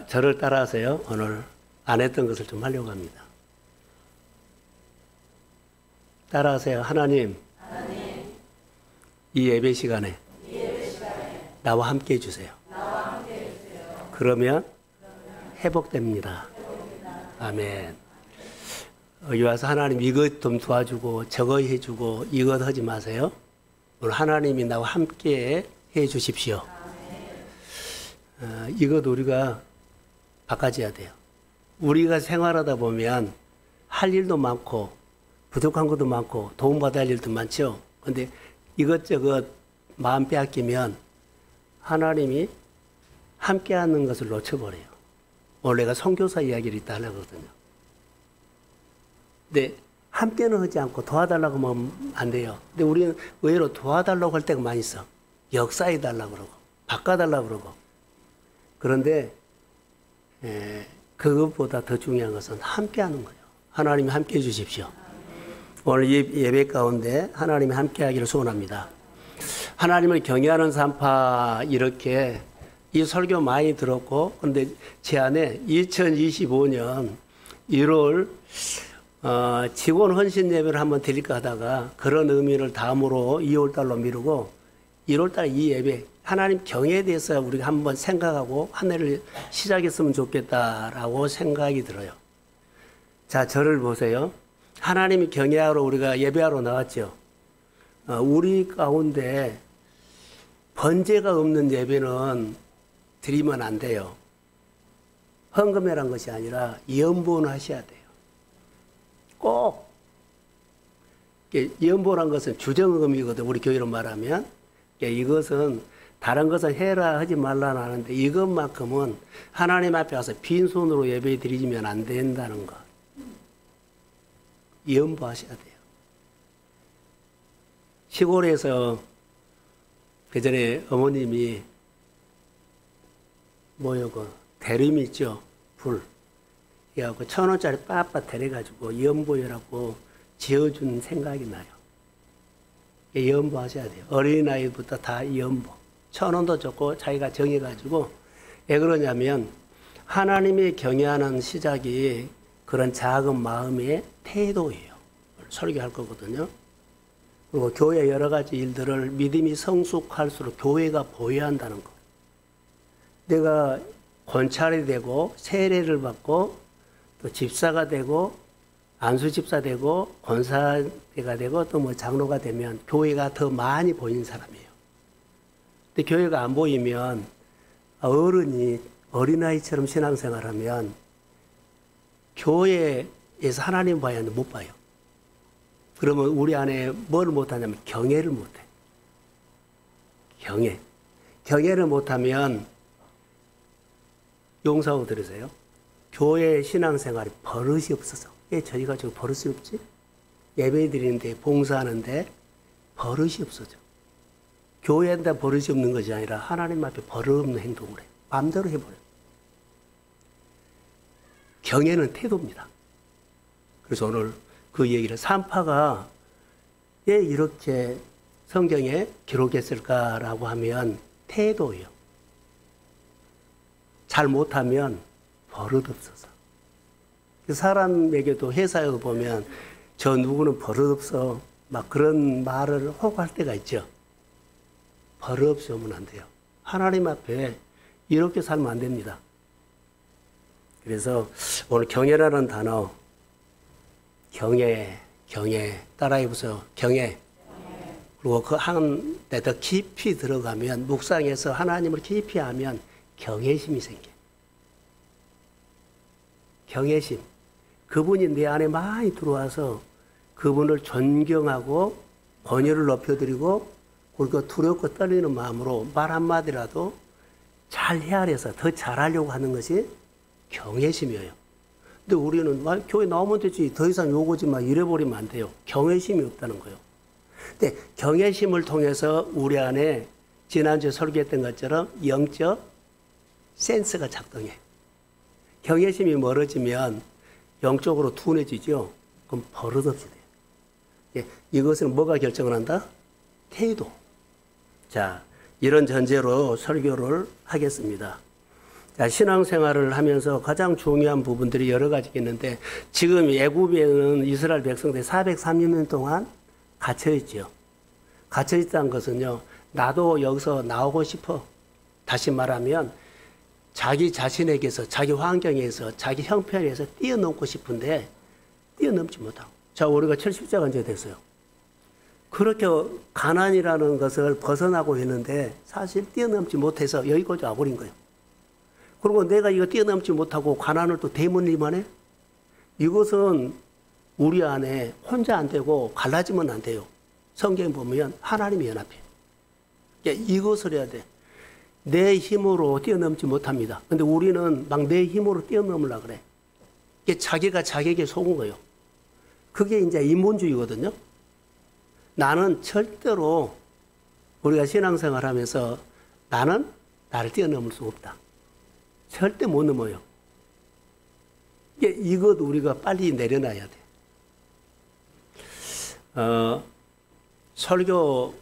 저를 따라하세요. 오늘 안 했던 것을 좀 하려고 합니다. 따라하세요. 하나님, 이 예배 시간에 나와 함께 해주세요. 그러면 회복됩니다. 아멘. 여기 와서 하나님 이것 좀 도와주고 저거 해주고 이것 하지 마세요. 오늘 하나님이 나와 함께 해주십시오. 이것 우리가 바꿔줘야 돼요. 우리가 생활하다 보면 할 일도 많고 부족한 것도 많고 도움받아야 할 일도 많죠. 그런데 이것저것 마음 빼앗기면 하나님이 함께하는 것을 놓쳐버려요. 오늘 내가 선교사 이야기를 이따 하려고 하거든요. 근데 함께는 하지 않고 도와달라고 하면 안 돼요. 근데 우리는 의외로 도와달라고 할 때가 많이 있어. 역사해달라고 그러고 바꿔달라고 그러고. 그런데 그것보다 더 중요한 것은 함께하는 거예요. 하나님이 함께해 주십시오. 오늘 예배 가운데 하나님이 함께하기를 소원합니다. 하나님을 경외하는 산파 이렇게 이 설교 많이 들었고, 그런데 제 안에 2025년 1월 직원 헌신 예배를 한번 드릴까 하다가 그런 의미를 다음으로 2월달로 미루고 1월달 이 예배 하나님 경외에 대해서 우리가 한번 생각하고 한 해를 시작했으면 좋겠다라고 생각이 들어요. 자, 저를 보세요. 하나님이 경외하러 우리가 예배하러 나왔죠. 우리 가운데 번제가 없는 예배는 드리면 안 돼요. 헌금이란 것이 아니라 연보는 하셔야 돼요. 꼭 연보란 것은 주정금이거든. 우리 교회로 말하면 이것은 다른 것은 해라 하지 말라 하는데 이것만큼은 하나님 앞에 와서 빈손으로 예배 드리면 안 된다는 것. 연보하셔야 돼요. 시골에서 그전에 어머님이 그 대림 있죠. 불. 그래갖고 1,000원짜리 빳빳 데려가지고 연보여라고 지어준 생각이 나요. 연보하셔야 돼요. 어린아이부터 다 연보. 1,000원도 줬고 자기가 정해가지고. 왜 그러냐면 하나님이 경외하는 시작이 그런 작은 마음의 태도예요. 설교할 거거든요. 그리고 교회 여러 가지 일들을 믿음이 성숙할수록 교회가 보여야 한다는 거. 내가 권찰이 되고 세례를 받고 또 집사가 되고 안수집사 되고 권사대가 되고 또 뭐 장로가 되면 교회가 더 많이 보이는 사람이에요. 근데 교회가 안 보이면 어른이 어린아이처럼 신앙생활하면 교회에서 하나님 봐야 하는데 못 봐요. 그러면 우리 안에 뭘 못하냐면 경외를 못해. 경외를 못하면 용서하고 들으세요. 교회 신앙생활이 버릇이 없어서. 왜 저희가 지금 버릇이 없지? 예배 드리는데 봉사하는데 버릇이 없어져. 교회한테 버릇이 없는 것이 아니라 하나님 앞에 버릇없는 행동을 해. 마음대로 해버려. 경외는 태도입니다. 그래서 오늘 그 얘기를 산파가 왜 이렇게 성경에 기록했을까라고 하면 태도예요. 잘 못하면 버릇없어서. 사람에게도 회사에 보면 저 누구는 버릇없어 막 그런 말을 호구할 때가 있죠. 버릇없이 오면 안 돼요. 하나님 앞에 이렇게 살면 안 됩니다. 그래서 오늘 경외라는 단어, 경외 따라해보세요. 경외. 그리고 그 한 때 더 깊이 들어가면 묵상해서 하나님을 깊이 하면 경외심이 생겨. 경외심. 그분이 내 안에 많이 들어와서 그분을 존경하고 번열을 높여드리고 그리고 두렵고 떨리는 마음으로 말 한마디라도 잘 헤아려서 더 잘하려고 하는 것이 경외심이에요. 근데 우리는 교회 나오면 되지 더 이상 요거지 막 이래버리면 안 돼요. 경외심이 없다는 거예요. 근데 경외심을 통해서 우리 안에 지난주에 설교했던 것처럼 영적 센스가 작동해. 경외심이 멀어지면 영적으로 둔해지죠. 그럼 버릇없이 돼요. 이것은 뭐가 결정을 한다? 태도. 자, 이런 전제로 설교를 하겠습니다. 자, 신앙생활을 하면서 가장 중요한 부분들이 여러 가지가 있는데 지금 애굽에는 이스라엘 백성들이 430년 동안 갇혀있죠. 갇혀있다는 것은요. 나도 여기서 나오고 싶어. 다시 말하면 자기 자신에게서 자기 환경에서 자기 형편에서 뛰어넘고 싶은데 뛰어넘지 못하고. 자, 우리가 70세가 언제 됐어요? 그렇게 가난이라는 것을 벗어나고 있는데 사실 뛰어넘지 못해서 여기까지 와버린 거예요. 그리고 내가 이거 뛰어넘지 못하고 가난을 또 대문리만 해? 이것은 우리 안에 혼자 안 되고 갈라지면 안 돼요. 성경 보면 하나님이 연합해요. 이것을 해야 돼. 내 힘으로 뛰어넘지 못합니다. 근데 우리는 막 내 힘으로 뛰어넘으려고 그래. 이게 자기가 자기에게 속은 거예요. 그게 이제 인본주의거든요. 나는 절대로 우리가 신앙생활 하면서 나는 나를 뛰어넘을 수 없다. 절대 못 넘어요. 이것 우리가 빨리 내려놔야 돼. 설교를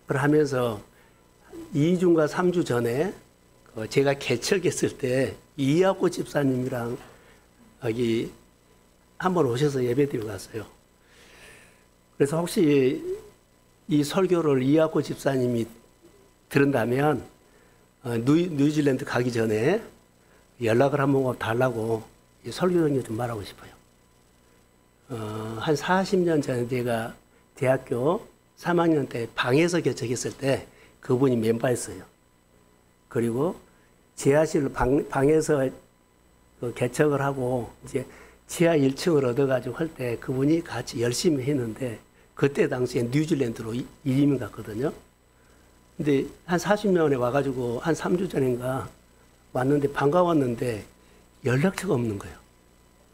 하면서 2주인가 3주 전에 제가 개척했을 때 이학구 집사님이랑 여기 한번 오셔서 예배드리고 갔어요. 그래서 혹시 이 설교를 이학구 집사님이 들은다면 뉴질랜드 가기 전에 연락을 한번 달라고 설교 정리 좀 말하고 싶어요. 한 40년 전에 제가 대학교 3학년 때 방에서 개척했을 때 그분이 멤버였어요. 그리고 지하실 방에서 개척을 하고 이제 지하 1층을 얻어가지고 할 때 그분이 같이 열심히 했는데 그때 당시에 뉴질랜드로 이민 갔거든요. 근데 한 40년에 와가지고 한 3주 전인가 왔는데 반가웠는데 연락처가 없는 거예요.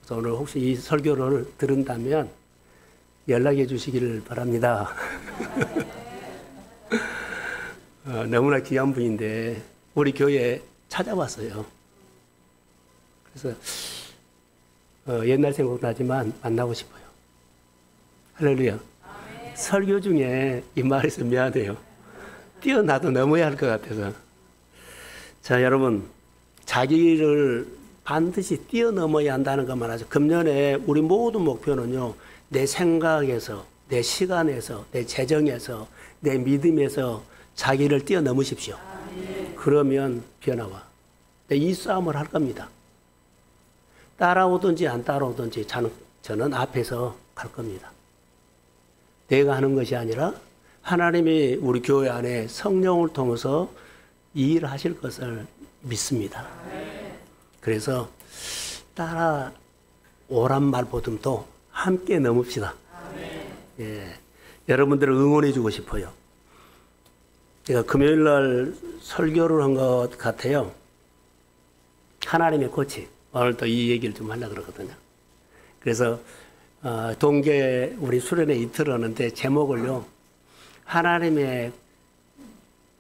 그래서 오늘 혹시 이 설교를 들은다면 연락해 주시기를 바랍니다. 너무나 귀한 분인데 우리 교회에 찾아왔어요. 그래서 옛날 생각도 하지만 만나고 싶어요. 할렐루야. 설교 중에 이 말이 있으면 미안해요. 뛰어나도 넘어야 할 것 같아서. 자, 여러분, 자기를 반드시 뛰어넘어야 한다는 것만 하죠. 금년에 우리 모든 목표는요, 내 생각에서, 내 시간에서, 내 재정에서, 내 믿음에서 자기를 뛰어넘으십시오. 그러면 변화와. 이 싸움을 할 겁니다. 따라오든지 안 따라오든지 저는 앞에서 갈 겁니다. 내가 하는 것이 아니라 하나님이 우리 교회 안에 성령을 통해서 이 일을 하실 것을 믿습니다. 그래서 따라오란 말보다도 함께 넘읍시다. 예, 여러분들을 응원해 주고 싶어요. 제가 금요일 날 설교를 한 것 같아요. 하나님의 코치. 오늘 또 이 얘기를 좀 하려고 그러거든요. 그래서 동계 우리 수련회 이틀 하는데 제목을요. 하나님의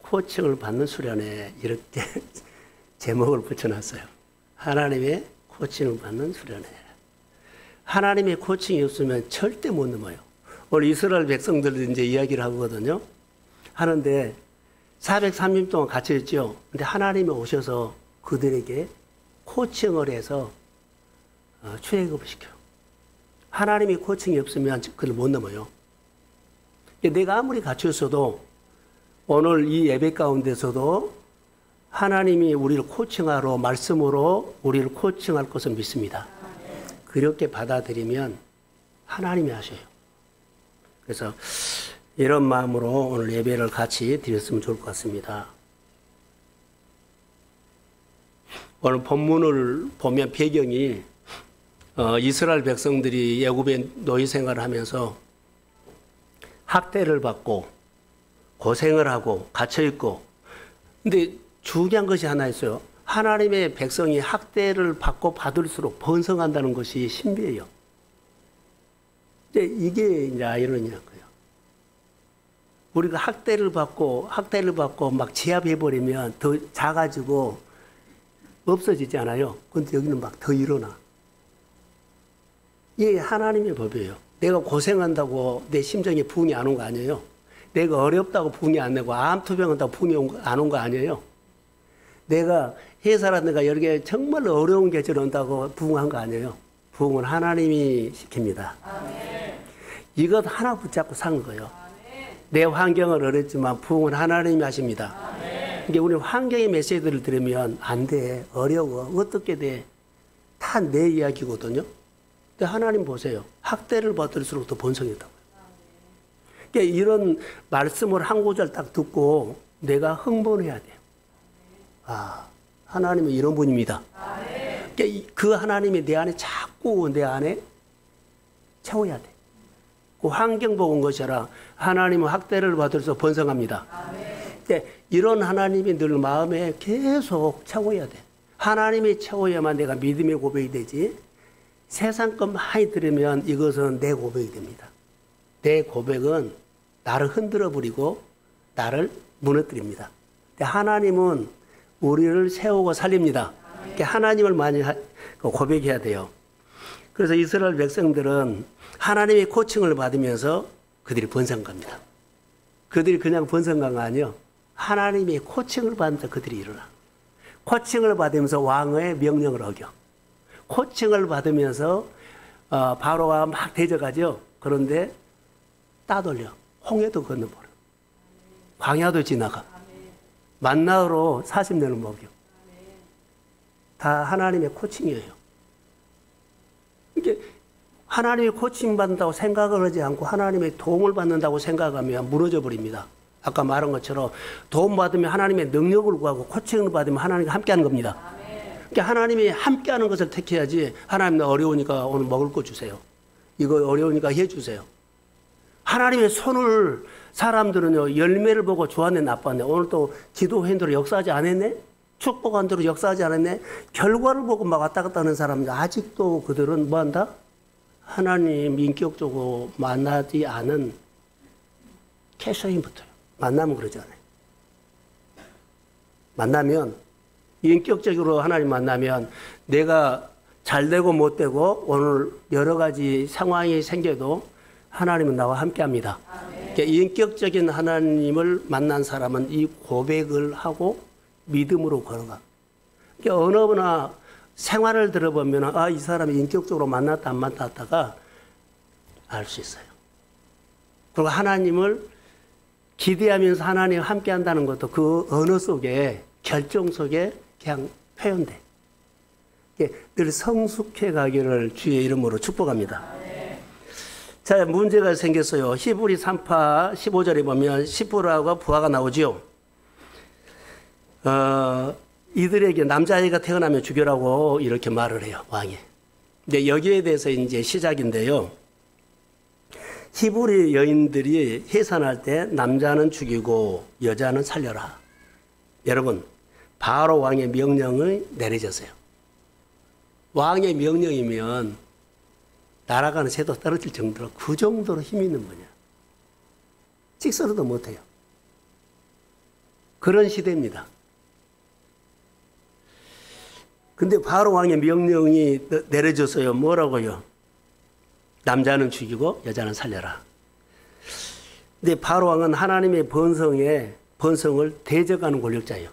코칭을 받는 수련회 이렇게 제목을 붙여놨어요. 하나님의 코칭을 받는 수련회. 하나님의 코칭이 없으면 절대 못 넘어요. 오늘 이스라엘 백성들 이제 이야기를 하거든요. 하는데 430년 동안 갇혀있죠. 근데 하나님이 오셔서 그들에게 코칭을 해서 출애굽을 시켜요. 하나님이 코칭이 없으면 그걸 못 넘어요. 내가 아무리 갇혔어도 오늘 이 예배 가운데서도 하나님이 우리를 코칭하러 말씀으로 우리를 코칭할 것을 믿습니다. 그렇게 받아들이면 하나님이 하셔요. 그래서 이런 마음으로 오늘 예배를 같이 드렸으면 좋을 것 같습니다. 오늘 본문을 보면 배경이 이스라엘 백성들이 애굽의 노예 생활을 하면서 학대를 받고 고생을 하고 갇혀있고, 근데 중요한 것이 하나 있어요. 하나님의 백성이 학대를 받고 받을수록 번성한다는 것이 신비해요. 이게 이제 아이러니한 거예요. 우리가 학대를 받고 막 제압해버리면 더 작아지고 없어지지 않아요. 근데 여기는 막 더 일어나. 이게 하나님의 법이에요. 내가 고생한다고 내 심정에 부흥이 안 온 거 아니에요. 내가 어렵다고 부흥이 안 내고 암투병한다고 부흥이 안 온 거 아니에요. 내가 회사라든가 내가 여러 개 정말 어려운 계절 온다고 부흥한 거 아니에요. 부흥은 하나님이 시킵니다. 이것 하나 붙잡고 산 거예요. 내 환경은 어렵지만 부흥은 하나님이 하십니다. 이게 우리 환경의 메시지를 들으면 안 돼. 어려워. 어떻게 돼. 다 내 이야기거든요. 근데 하나님 보세요. 학대를 받을수록 더 번성했다고요. 그러니까 이런 말씀을 한 구절 딱 듣고 내가 흥분해야 돼요. 아, 하나님은 이런 분입니다. 그러니까 그 하나님이 내 안에 자꾸 내 안에 채워야 돼. 그 환경 보고 온 것이 아니라 하나님은 학대를 받을수록 번성합니다. 그러니까 이런 하나님이 늘 마음에 계속 채워야 돼. 하나님이 채워야만 내가 믿음의 고백이 되지. 세상 것 많이 들으면 이것은 내 고백이 됩니다. 내 고백은 나를 흔들어 버리고 나를 무너뜨립니다. 하나님은 우리를 세우고 살립니다. 하나님을 많이 고백해야 돼요. 그래서 이스라엘 백성들은 하나님의 코칭을 받으면서 그들이 번성갑니다. 그들이 그냥 번성가가 아니요. 하나님의 코칭을 받으면서 그들이 일어나. 코칭을 받으면서 왕의 명령을 어겨. 코칭을 받으면서 바로가 막 대적하죠. 그런데 따돌려. 홍해도 건너버려. 광야도 지나가. 만나로 40년을 먹여. 다 하나님의 코칭이에요. 이게 하나님의 코칭 받는다고 생각을 하지 않고 하나님의 도움을 받는다고 생각하면 무너져 버립니다. 아까 말한 것처럼 도움 받으면 하나님의 능력을 구하고 코칭을 받으면 하나님과 함께하는 겁니다. 그러니까 하나님이 함께하는 것을 택해야지. 하나님 나 어려우니까 오늘 먹을 거 주세요. 이거 어려우니까 해주세요. 하나님의 손을 사람들은요 열매를 보고 좋았네 나빴네. 오늘 또 기도한 대로 역사하지 않았네. 축복한 대로 역사하지 않았네. 결과를 보고 막 왔다 갔다 하는 사람들 아직도 그들은 뭐한다? 하나님 인격적으로 만나지 않은 캐셔인 붙어요. 만나면 그러지 않아요. 만나면 인격적으로 하나님 만나면 내가 잘되고 못되고 오늘 여러 가지 상황이 생겨도 하나님은 나와 함께합니다. 그러니까 인격적인 하나님을 만난 사람은 이 고백을 하고 믿음으로 걸어가. 그러니까 어느 분나 생활을 들어보면 이 사람이 인격적으로 만났다 안 만났다가 알 수 있어요. 그리고 하나님을 기대하면서 하나님과 함께 한다는 것도 그 언어 속에 결정 속에 그냥 표현돼. 늘 성숙해 가기를 주의 이름으로 축복합니다. 자, 문제가 생겼어요. 히브리 3파 15절에 보면 시부라와 부하가 나오죠. 이들에게 남자아이가 태어나면 죽여라고 이렇게 말을 해요, 왕이. 근데 여기에 대해서 이제 시작인데요. 히브리 여인들이 해산할 때 남자는 죽이고 여자는 살려라. 여러분, 바로 왕의 명령을 내려졌어요. 왕의 명령이면 날아가는 새도 떨어질 정도로 그 정도로 힘이 있는 거냐. 찍소리도 못해요. 그런 시대입니다. 근데 바로 왕의 명령이 내려졌어요. 뭐라고요? 남자는 죽이고 여자는 살려라. 근데 바로 왕은 하나님의 번성을 대적하는 권력자예요.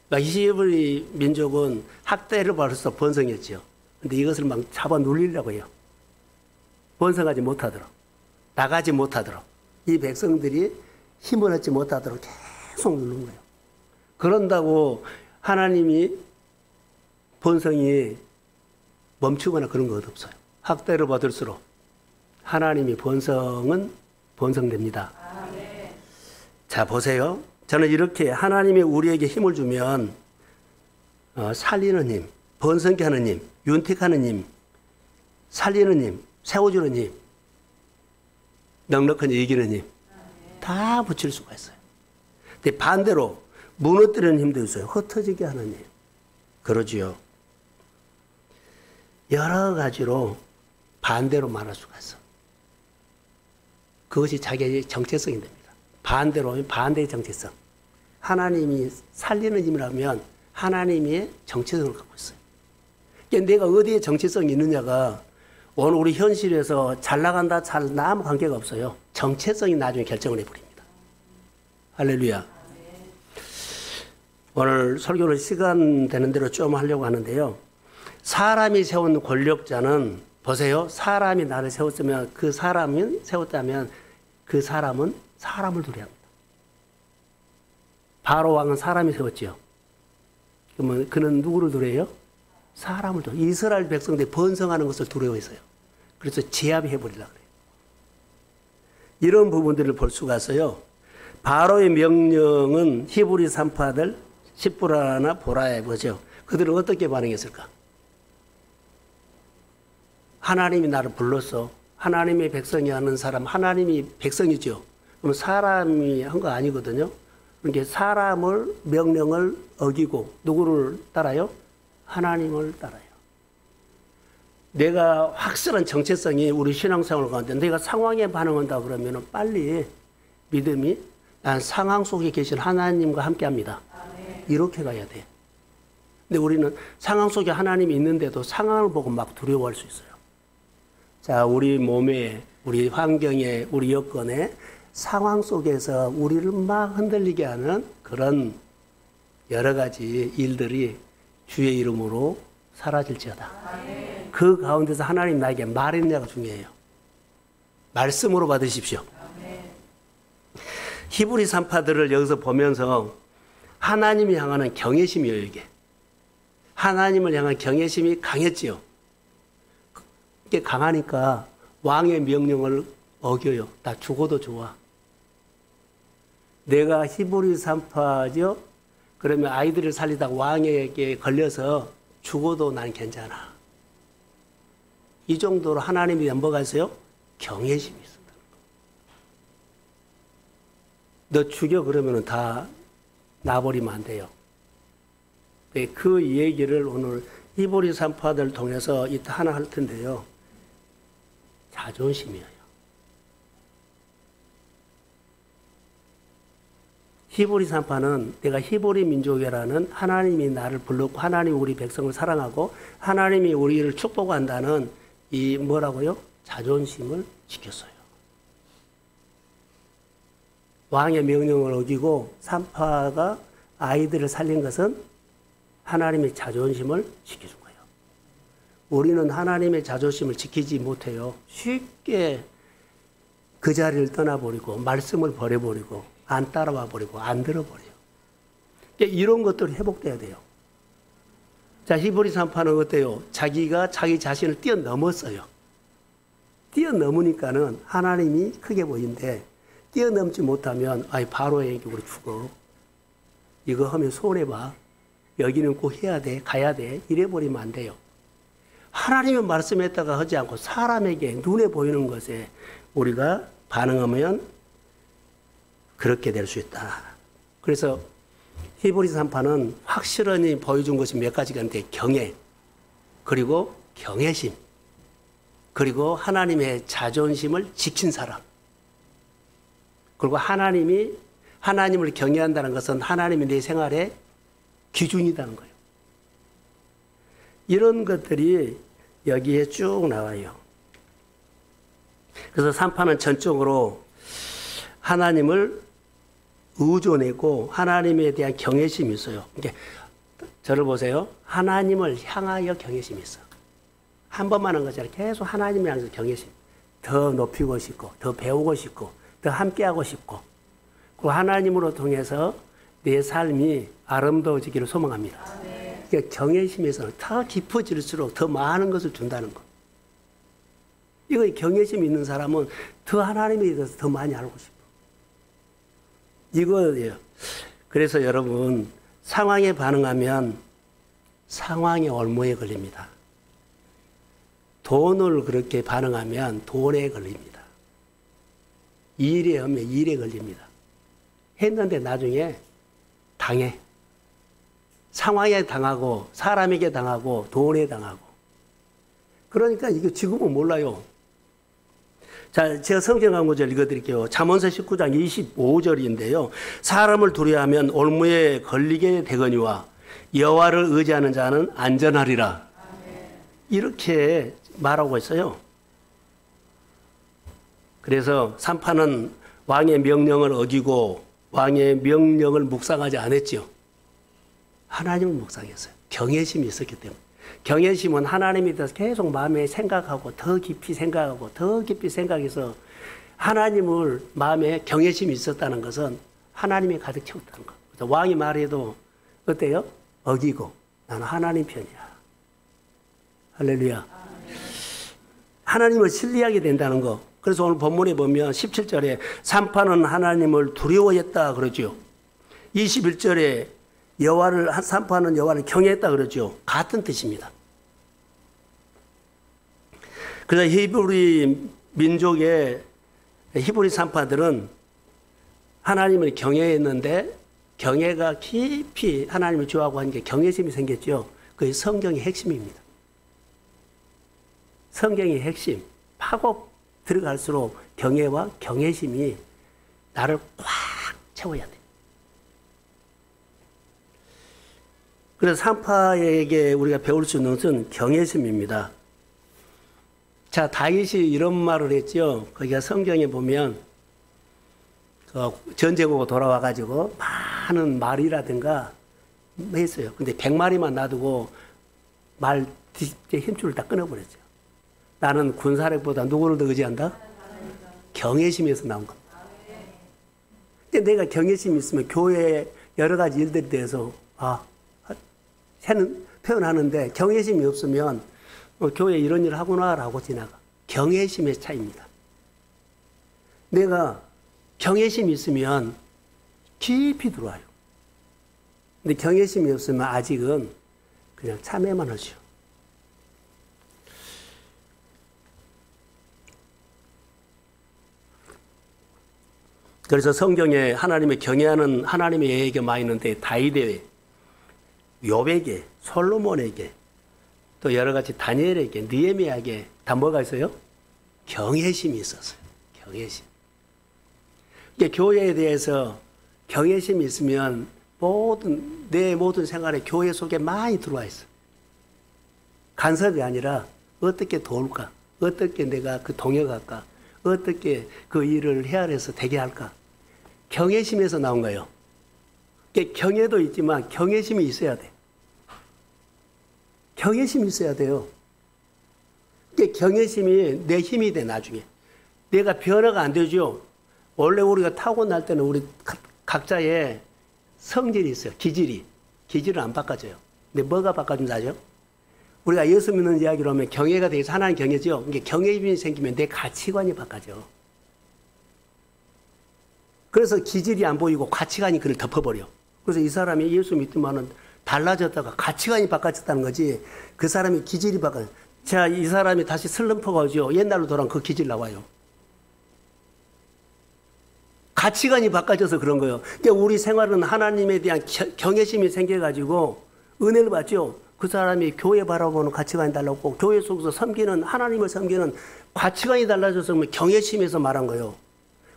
그러니까 히브리 민족은 학대를 받아서 번성했죠. 근데 이것을 막 잡아 눌리려고 해요. 번성하지 못하도록, 나가지 못하도록, 이 백성들이 힘을 얻지 못하도록 계속 누른 거예요. 그런다고 하나님이 번성이 멈추거나 그런 것 없어요. 학대를 받을수록 하나님이 번성됩니다. 자, 보세요. 저는 이렇게 하나님이 우리에게 힘을 주면 살리는 힘, 번성케 하는 힘, 윤택하는 힘, 살리는 힘, 세워주는 힘, 넉넉한 이기는 힘 다 붙일 수가 있어요. 근데 반대로 무너뜨리는 힘도 있어요. 흩어지게 하는 힘. 그러지요. 여러 가지로 반대로 말할 수가 있어. 그것이 자기의 정체성이 됩니다. 반대로 반대의 정체성. 하나님이 살리는 힘이라면 하나님의 정체성을 갖고 있어요. 그러니까 내가 어디에 정체성이 있느냐가 오늘 우리 현실에서 잘 나간다, 잘 나 아무 관계가 없어요. 정체성이 나중에 결정을 해버립니다. 할렐루야. 오늘 설교를 시간 되는 대로 좀 하려고 하는데요. 사람이 세운 권력자는 보세요. 사람이 나를 세웠다면 그 사람은 사람을 두려워합니다. 바로 왕은 사람이 세웠지요. 그러면 그는 누구를 두려워해요? 사람을 두려워해요. 이스라엘 백성들이 번성하는 것을 두려워했어요. 그래서 제압해버리려고 그래요. 이런 부분들을 볼 수가 있어요. 바로의 명령은 히브리 산파들 십부라나 보라에 보죠. 그들은 어떻게 반응했을까? 하나님이 나를 불렀어. 하나님의 백성이 하는 사람, 하나님이 백성이죠. 그럼 사람이 한 거 아니거든요. 그러니까 사람을 명령을 어기고 누구를 따라요? 하나님을 따라요. 내가 확실한 정체성이 우리 신앙생활 가운데 내가 상황에 반응한다 그러면 빨리 믿음이 난 상황 속에 계신 하나님과 함께합니다. 이렇게 가야 돼. 근데 우리는 상황 속에 하나님이 있는데도 상황을 보고 막 두려워할 수 있어요. 자, 우리 몸에, 우리 환경에, 우리 여건에 상황 속에서 우리를 막 흔들리게 하는 그런 여러 가지 일들이 주의 이름으로 사라질지어다. 그 가운데서 하나님 나에게 말했냐가 중요해요. 말씀으로 받으십시오. 히브리 산파들을 여기서 보면서 하나님이 향하는 경외심이에요, 이게. 하나님을 향한 경외심이 강했지요. 이게 강하니까 왕의 명령을 어겨요. 나 죽어도 좋아. 내가 히브리 산파죠? 그러면 아이들을 살리다가 왕에게 걸려서 죽어도 난 괜찮아. 이 정도로 하나님이 뭐가 있어요? 경외심이 있었다. 너 죽여 그러면 다 놔버리면 안 돼요. 그 얘기를 오늘 히브리 산파들 통해서 이따 하나 할 텐데요. 자존심이에요. 히브리 산파는 내가 히브리 민족이라는 하나님이 나를 불렀고 하나님이 우리 백성을 사랑하고 하나님이 우리를 축복한다는 이 뭐라고요? 자존심을 지켰어요. 왕의 명령을 어기고 산파가 아이들을 살린 것은 하나님의 자존심을 지켜준 거예요. 우리는 하나님의 자존심을 지키지 못해요. 쉽게 그 자리를 떠나버리고 말씀을 버려버리고 안 따라와 버리고 안 들어버려요. 그러니까 이런 것들이 회복돼야 돼요. 자, 히브리 산파는 어때요? 자기가 자기 자신을 뛰어넘었어요. 뛰어넘으니까는 하나님이 크게 보이는데 뛰어넘지 못하면 아이 바로에게 우리 죽어. 이거 하면 손해봐. 여기는 꼭 해야 돼. 가야 돼. 이래버리면 안 돼요. 하나님의 말씀했다가 하지 않고 사람에게 눈에 보이는 것에 우리가 반응하면 그렇게 될 수 있다. 그래서 히브리 산파는 확실히 보여준 것이 몇 가지가 있는데 경외, 그리고 경외심, 그리고 하나님의 자존심을 지킨 사람. 그리고 하나님을 경외한다는 것은 하나님이 내 생활의 기준이라는 거예요. 이런 것들이 여기에 쭉 나와요. 그래서 산파는 전적으로 하나님을 의존하고 하나님에 대한 경외심이 있어요. 그러니까 저를 보세요. 하나님을 향하여 경외심이 있어. 한 번만 한 것이 아니라 계속 하나님을 향해서 경외심. 더 높이고 싶고, 더 배우고 싶고, 더 함께하고 싶고, 그 하나님으로 통해서 내 삶이 아름다워지기를 소망합니다. 그러니까 경외심에서는 더 깊어질수록 더 많은 것을 준다는 것. 이거 경외심이 있는 사람은 더 하나님에 대해서 더 많이 알고 싶어. 이거예요. 그래서 여러분, 상황에 반응하면 상황의 올무에 걸립니다. 돈을 그렇게 반응하면 돈에 걸립니다. 일에 하면 일에 걸립니다. 했는데 나중에 당해. 상황에 당하고 사람에게 당하고 돈에 당하고. 그러니까 이거 지금은 몰라요. 자, 제가 성경 한 구절 읽어드릴게요. 잠언서 19장 25절인데요. 사람을 두려워하면 올무에 걸리게 되거니와 여호와를 의지하는 자는 안전하리라. 이렇게 말하고 있어요. 그래서 산파는 왕의 명령을 어기고 왕의 명령을 묵상하지 않았죠. 하나님을 묵상했어요. 경외심이 있었기 때문에. 경외심은 하나님에 대해서 계속 마음에 생각하고 더 깊이 생각하고 더 깊이 생각해서 하나님을 마음에 경외심이 있었다는 것은 하나님이 가득 채웠다는 것. 그래서 왕이 말해도 어때요? 어기고 나는 하나님 편이야. 할렐루야. 하나님을 신뢰하게 된다는 거. 그래서 오늘 본문에 보면 17절에 산파는 하나님을 두려워했다 그러죠. 21절에 산파는 여호와를 경외했다 그러죠. 같은 뜻입니다. 그래서 히브리 민족의 히브리 산파들은 하나님을 경외했는데 경외가 깊이 하나님을 좋아하고 하는 게 경외심이 생겼죠. 그게 성경의 핵심입니다. 성경의 핵심. 파고 들어갈수록 경외와 경외심이 나를 꽉 채워야 돼. 그래서 산파에게 우리가 배울 수 있는 것은 경외심입니다. 자, 다윗이 이런 말을 했죠. 거기가 성경에 보면 전쟁하고 돌아와가지고 많은 말이라든가 했어요. 근데 100마리만 놔두고 말 뒤에 힘줄을 다 끊어버렸죠. 나는 군사력보다 누구를 더 의지한다? 경외심에서 나온 겁니다. 근데 내가 경외심이 있으면 교회에 여러 가지 일들에 대해서 표현하는데 경외심이 없으면 교회에 이런 일을 하구나라고 지나가. 경외심의 차이입니다. 내가 경외심이 있으면 깊이 들어와요. 근데 경외심이 없으면 아직은 그냥 참회만 하죠. 그래서 성경에 하나님의 경외하는 하나님의 예가 많이 있는데 다윗에게, 욥에게, 솔로몬에게, 또 여러 가지 다니엘에게, 느헤미야에게 다 뭐가 있어요? 경외심이 있었어요. 경외심. 이게 교회에 대해서 경외심이 있으면 내 모든 생활에 교회 속에 많이 들어와 있어. 간섭이 아니라 어떻게 도울까? 어떻게 내가 그 동역할까? 어떻게 그 일을 헤아려서 되게 할까? 경외심에서 나온 거예요. 경외도 있지만 경외심이 있어야 돼. 경외심이 있어야 돼요. 경외심이 내 힘이 돼, 나중에. 내가 변화가 안 되죠. 원래 우리가 타고날 때는 우리 각자의 성질이 있어요. 기질은 안 바꿔져요. 근데 뭐가 바꿔준다 하죠? 우리가 예수 믿는 이야기로 하면 경외가 되어서 하나님 경외죠. 이게 경외심이 생기면 내 가치관이 바꿔져. 그래서 기질이 안 보이고 가치관이 그를 덮어버려. 그래서 이 사람이 예수 믿지만은 달라졌다가 가치관이 바꿔졌다는 거지. 그 사람이 기질이 바꿔. 자, 이 사람이 다시 슬럼프가 오죠. 옛날로 돌아오면 그 기질 나와요. 가치관이 바꿔져서 그런 거예요. 그러니까 우리 생활은 하나님에 대한 경외심이 생겨가지고 은혜를 받죠. 그 사람이 교회 바라보는 가치관이 달랐고 교회 속에서 섬기는 하나님을 섬기는 가치관이 달라져서 경외심에서 말한 거예요.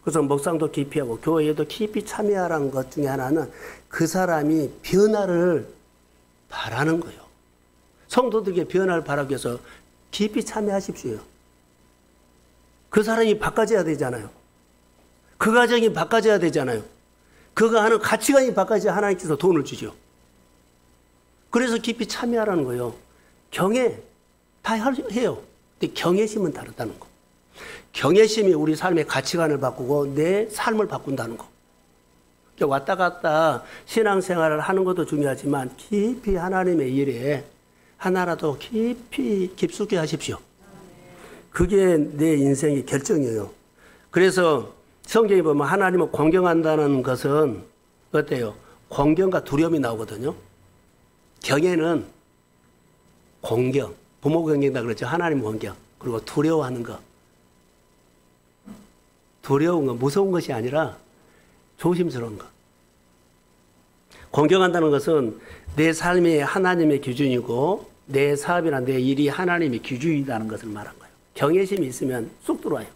그래서 묵상도 깊이 하고 교회에도 깊이 참여하라는 것 중에 하나는 그 사람이 변화를 바라는 거예요. 성도들에게 변화를 바라기 위해서 깊이 참여하십시오. 그 사람이 바꿔져야 되잖아요. 그 가정이 바꿔져야 되잖아요. 그가 하는 가치관이 바꿔져야 하나님께서 돈을 주죠. 그래서 깊이 참여하라는 거예요. 경외 다 해요. 근데 경외심은 다르다는 거. 경외심이 우리 삶의 가치관을 바꾸고 내 삶을 바꾼다는 거. 왔다 갔다 신앙생활을 하는 것도 중요하지만 깊이 하나님의 일에 하나라도 깊숙이 하십시오. 그게 내 인생의 결정이에요. 그래서 성경에 보면 하나님을 공경한다는 것은 어때요? 공경과 두려움이 나오거든요. 경외는 공경, 부모 경경이다 그랬죠. 하나님 공경. 그리고 두려워하는 것. 두려운 것, 무서운 것이 아니라 조심스러운 것. 공경한다는 것은 내 삶이 하나님의 기준이고 내 사업이나 내 일이 하나님의 기준이라는 것을 말한 거예요. 경외심이 있으면 쑥 들어와요.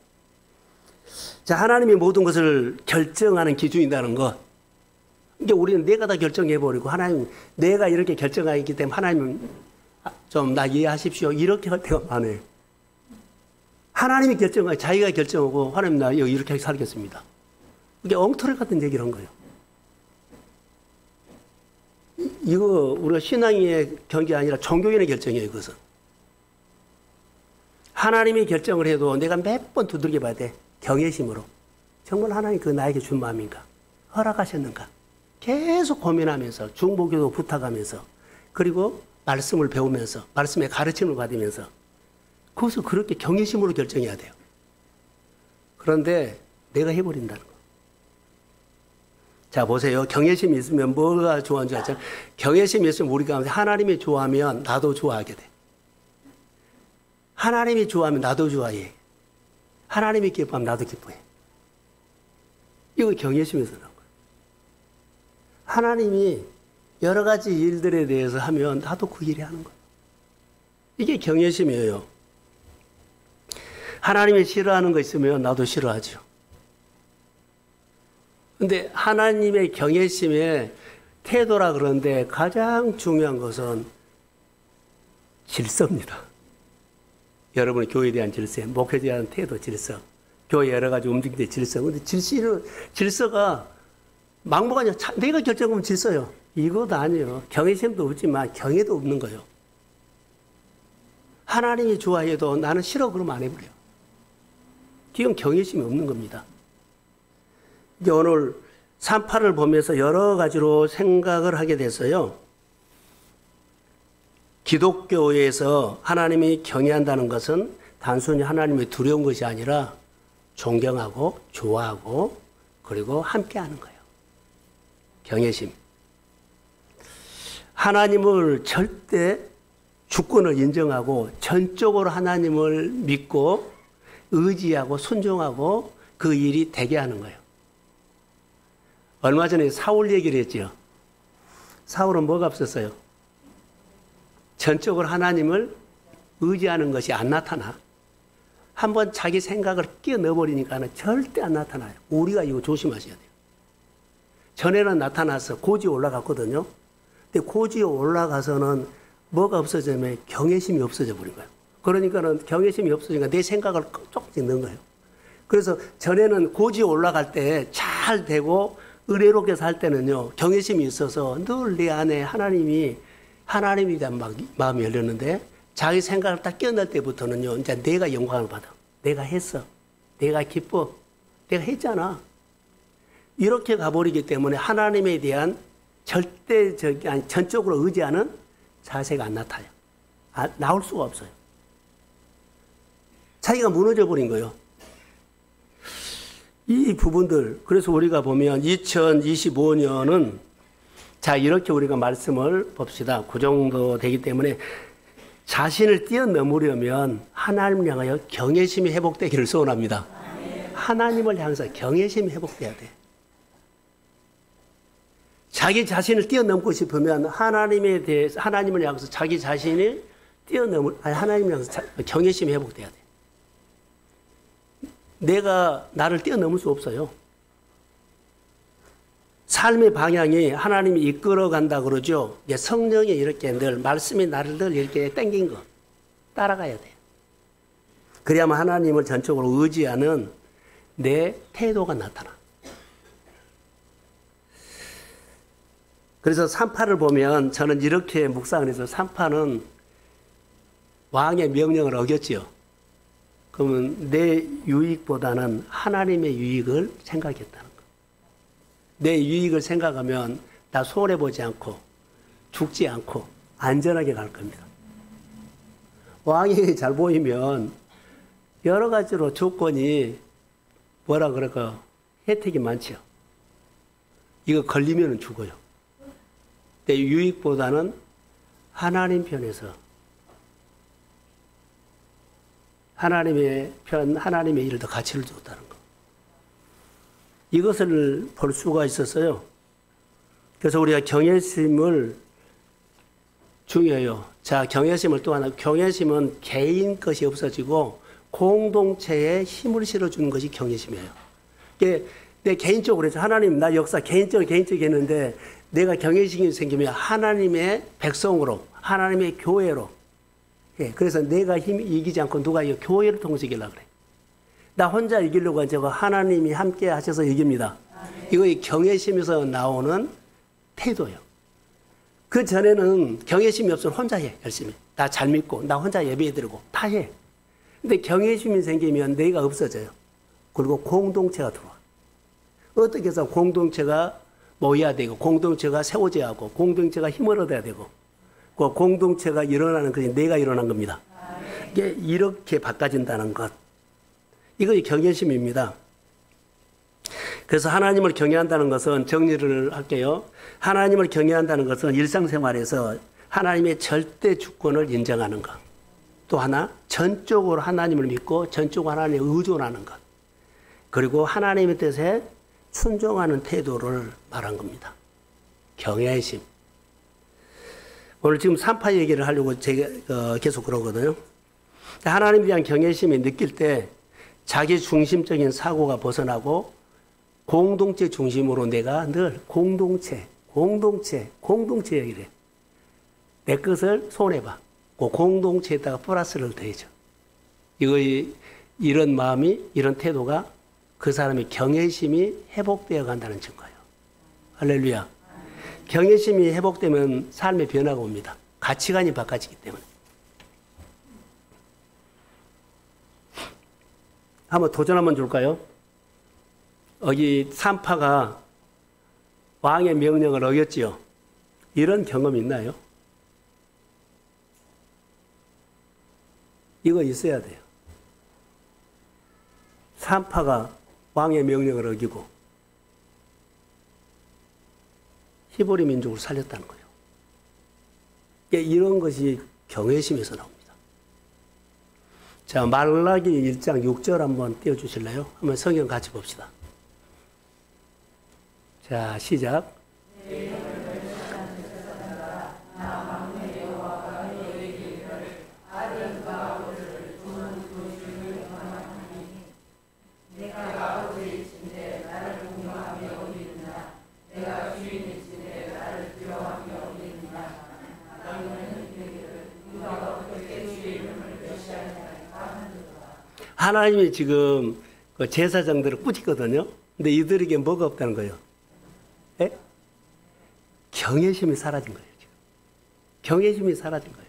자, 하나님이 모든 것을 결정하는 기준이라는 것. 이게 우리는 내가 다 결정해버리고 하나님, 내가 이렇게 결정하기 때문에 하나님은 좀 나 이해하십시오. 이렇게 할 때가 많아요. 하나님이 결정하고 자기가 결정하고 하나님 나 이렇게 살겠습니다. 이게 엉터리 같은 얘기를 한 거예요. 이거 우리가 신앙의 경계 아니라 종교인의 결정이에요, 이것은. 하나님이 결정을 해도 내가 몇 번 두들겨 봐야 돼. 경외심으로. 정말 하나님 그 나에게 준 마음인가? 허락하셨는가? 계속 고민하면서 중보기도 부탁하면서 그리고 말씀을 배우면서 말씀의 가르침을 받으면서 그것을 그렇게 경외심으로 결정해야 돼요. 그런데 내가 해버린다는 거. 자, 보세요. 경외심이 있으면 뭐가 좋아하는 줄 알죠? 경외심이 있으면 우리가 하나님이 좋아하면 나도 좋아하게 돼. 하나님이 좋아하면 나도 좋아해. 하나님이 기뻐하면 나도 기뻐해. 이거 경외심에서 나온 거예요. 하나님이 여러 가지 일들에 대해서 하면 나도 그 일을 하는 거예요. 이게 경외심이에요. 하나님이 싫어하는 거 있으면 나도 싫어하죠. 근데 하나님의 경외심의 태도라 그러는데 가장 중요한 것은 질서입니다. 여러분의 교회에 대한 질서, 목회에 대한 태도, 질서, 교회 여러 가지 움직일 때 질서. 근데 질서가 막무가 아니라 내가 결정하면 질서요. 이것도 아니에요. 경외심도 없지만 경외도 없는 거예요. 하나님이 좋아해도 나는 싫어 그러면 안 해버려요. 지금 경외심이 없는 겁니다. 이제 오늘 3~8을 보면서 여러 가지로 생각을 하게 됐어요. 기독교에서 하나님이 경외한다는 것은 단순히 하나님이 두려운 것이 아니라 존경하고 좋아하고 그리고 함께하는 거예요. 경외심. 하나님을 절대 주권을 인정하고 전적으로 하나님을 믿고 의지하고 순종하고 그 일이 되게 하는 거예요. 얼마 전에 사울 얘기를 했죠. 사울은 뭐가 없었어요? 전적으로 하나님을 의지하는 것이 안 나타나. 한번 자기 생각을 끼워 넣어버리니까는 절대 안 나타나요. 우리가 이거 조심하셔야 돼요. 전에는 나타나서 고지에 올라갔거든요. 근데 고지에 올라가서는 뭐가 없어지면 경외심이 없어져 버린 거예요. 그러니까는 경외심이 없어지니까 내 생각을 조금씩 넣은 거예요. 그래서 전에는 고지에 올라갈 때 잘 되고 의뢰롭게 살 때는요, 경외심이 있어서 늘 내 안에 하나님에 대한 마음이 열렸는데 자기 생각을 딱 끼워넣을 때부터는요, 이제 내가 영광을 받아. 내가 했어. 내가 기뻐. 내가 했잖아. 이렇게 가버리기 때문에 하나님에 대한 전적으로 의지하는 자세가 안 나타나요. 나올 수가 없어요. 자기가 무너져 버린 거예요. 이 부분들, 그래서 우리가 보면 2025년은 자, 이렇게 우리가 말씀을 봅시다. 그 정도 되기 때문에 자신을 뛰어넘으려면 하나님을 향하여 경외심이 회복되기를 소원합니다. 하나님을 향해서 경외심이 회복돼야 돼. 자기 자신을 뛰어넘고 싶으면 하나님에 대해서, 하나님을 향해서 자기 자신을 하나님을 향해서 경외심이 회복돼야 돼. 내가 나를 뛰어넘을 수 없어요. 삶의 방향이 하나님이 이끌어 간다 그러죠. 성령이 이렇게 늘, 말씀이 나를 늘 이렇게 땡긴 거 따라가야 돼요. 그래야만 하나님을 전적으로 의지하는 내 태도가 나타나. 그래서 3~8을 보면 저는 이렇게 묵상을 해서 3~8은 왕의 명령을 어겼지요. 그러면 내 유익보다는 하나님의 유익을 생각했다는 거. 내 유익을 생각하면 나 손해보지 않고 죽지 않고 안전하게 갈 겁니다. 왕이 잘 보이면 여러 가지로 조건이 뭐라 그럴까 혜택이 많죠. 이거 걸리면 죽어요. 내 유익보다는 하나님 편에서 하나님의 편, 하나님의 일을 더 가치를 줬다는 거. 이것을 볼 수가 있었어요. 그래서 우리가 경외심을 중요해요. 자, 경외심을 또 하나, 경외심은 개인 것이 없어지고 공동체에 힘을 실어주는 것이 경외심이에요. 내 개인적으로 해서 하나님, 나 역사 개인적으로 했는데 내가 경외심이 생기면 하나님의 백성으로, 하나님의 교회로, 그래서 내가 힘이 이기지 않고 누가 이 교회를 통해서 이기려고 그래. 나 혼자 이기려고 하지 않고 하나님이 함께 하셔서 이깁니다. 이거 경외심에서 나오는 태도예요. 그 전에는 경외심이 없으면 혼자 해, 열심히. 나 잘 믿고, 나 혼자 예배 드리고, 다 해. 근데 경외심이 생기면 내가 없어져요. 그리고 공동체가 들어와. 어떻게 해서 공동체가 모여야 되고, 공동체가 세워져야 하고, 공동체가 힘을 얻어야 되고, 그 공동체가 일어나는 것이 내가 일어난 겁니다. 이게 이렇게 바꿔진다는 것. 이것이 경외심입니다. 그래서 하나님을 경외한다는 것은, 정리를 할게요. 하나님을 경외한다는 것은 일상생활에서 하나님의 절대 주권을 인정하는 것. 또 하나, 전적으로 하나님을 믿고 전적으로 하나님에 의존하는 것. 그리고 하나님의 뜻에 순종하는 태도를 말한 겁니다. 경외심. 오늘 지금 산파 얘기를 하려고 제가 계속 그러거든요. 하나님에 대한 경외심이 느낄 때 자기 중심적인 사고가 벗어나고 공동체 중심으로 내가 늘 공동체 얘기를 해. 내 것을 손해봐. 그 공동체에다가 플러스를 더해줘. 이런 마음이, 이런 태도가 그 사람의 경외심이 회복되어 간다는 증거예요. 할렐루야. 경외심이 회복되면 삶의 변화가 옵니다. 가치관이 바꿔지기 때문에. 한번 도전 한번 줄까요? 여기 산파가 왕의 명령을 어겼지요. 이런 경험 있나요? 이거 있어야 돼요. 산파가 왕의 명령을 어기고 히브리 민족을 살렸다는 거예요. 이런 것이 경외심에서 나옵니다. 자, 말라기 1장 6절 한번 띄워주실래요? 한번 성경 같이 봅시다. 자, 시작. 하나님이 지금 그 제사장들을 꾸짖거든요. 근데 이들에게 뭐가 없다는 거예요? 예? 경외심이 사라진 거예요. 지금. 경외심이 사라진 거예요.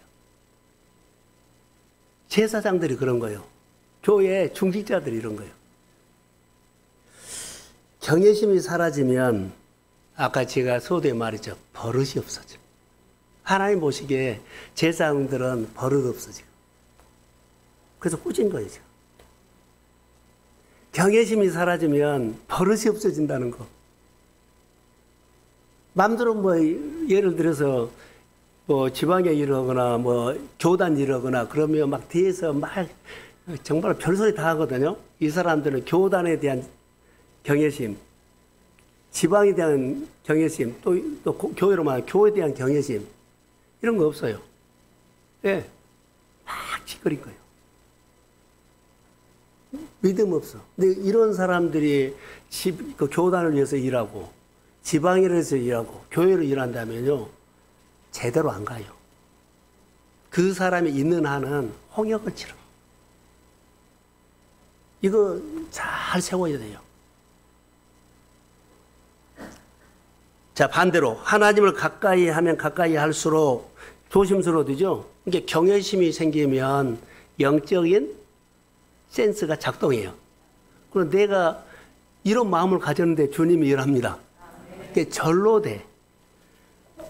제사장들이 그런 거예요. 교회 중직자들이 이런 거예요. 경외심이 사라지면 아까 제가 서두에 말했죠. 버릇이 없어져. 하나님 보시기에 제사장들은 버릇 없어지고. 그래서 꾸짖은 거예요. 지금. 경외심이 사라지면 버릇이 없어진다는 거. 마음대로 예를 들어서 지방에 일하거나 교단 일하거나 그러면 막 뒤에서 정말 별소리 다 하거든요. 이 사람들은 교단에 대한 경외심, 지방에 대한 경외심, 또 교회로 말하면 교회에 대한 경외심 이런 거 없어요. 예, 막 짓거릴 거예요. 믿음 없어. 근데 이런 사람들이 그 교단을 위해서 일하고 지방을 위해서 일하고 교회를 일한다면요 제대로 안 가요. 그 사람이 있는 한은 홍역을 치러. 이거 잘 세워야 돼요. 자, 반대로 하나님을 가까이 하면 가까이 할수록 조심스러워지죠. 이게 경외심이 생기면 영적인 센스가 작동해요. 그럼 내가 이런 마음을 가졌는데 주님이 일합니다. 그게 절로 돼.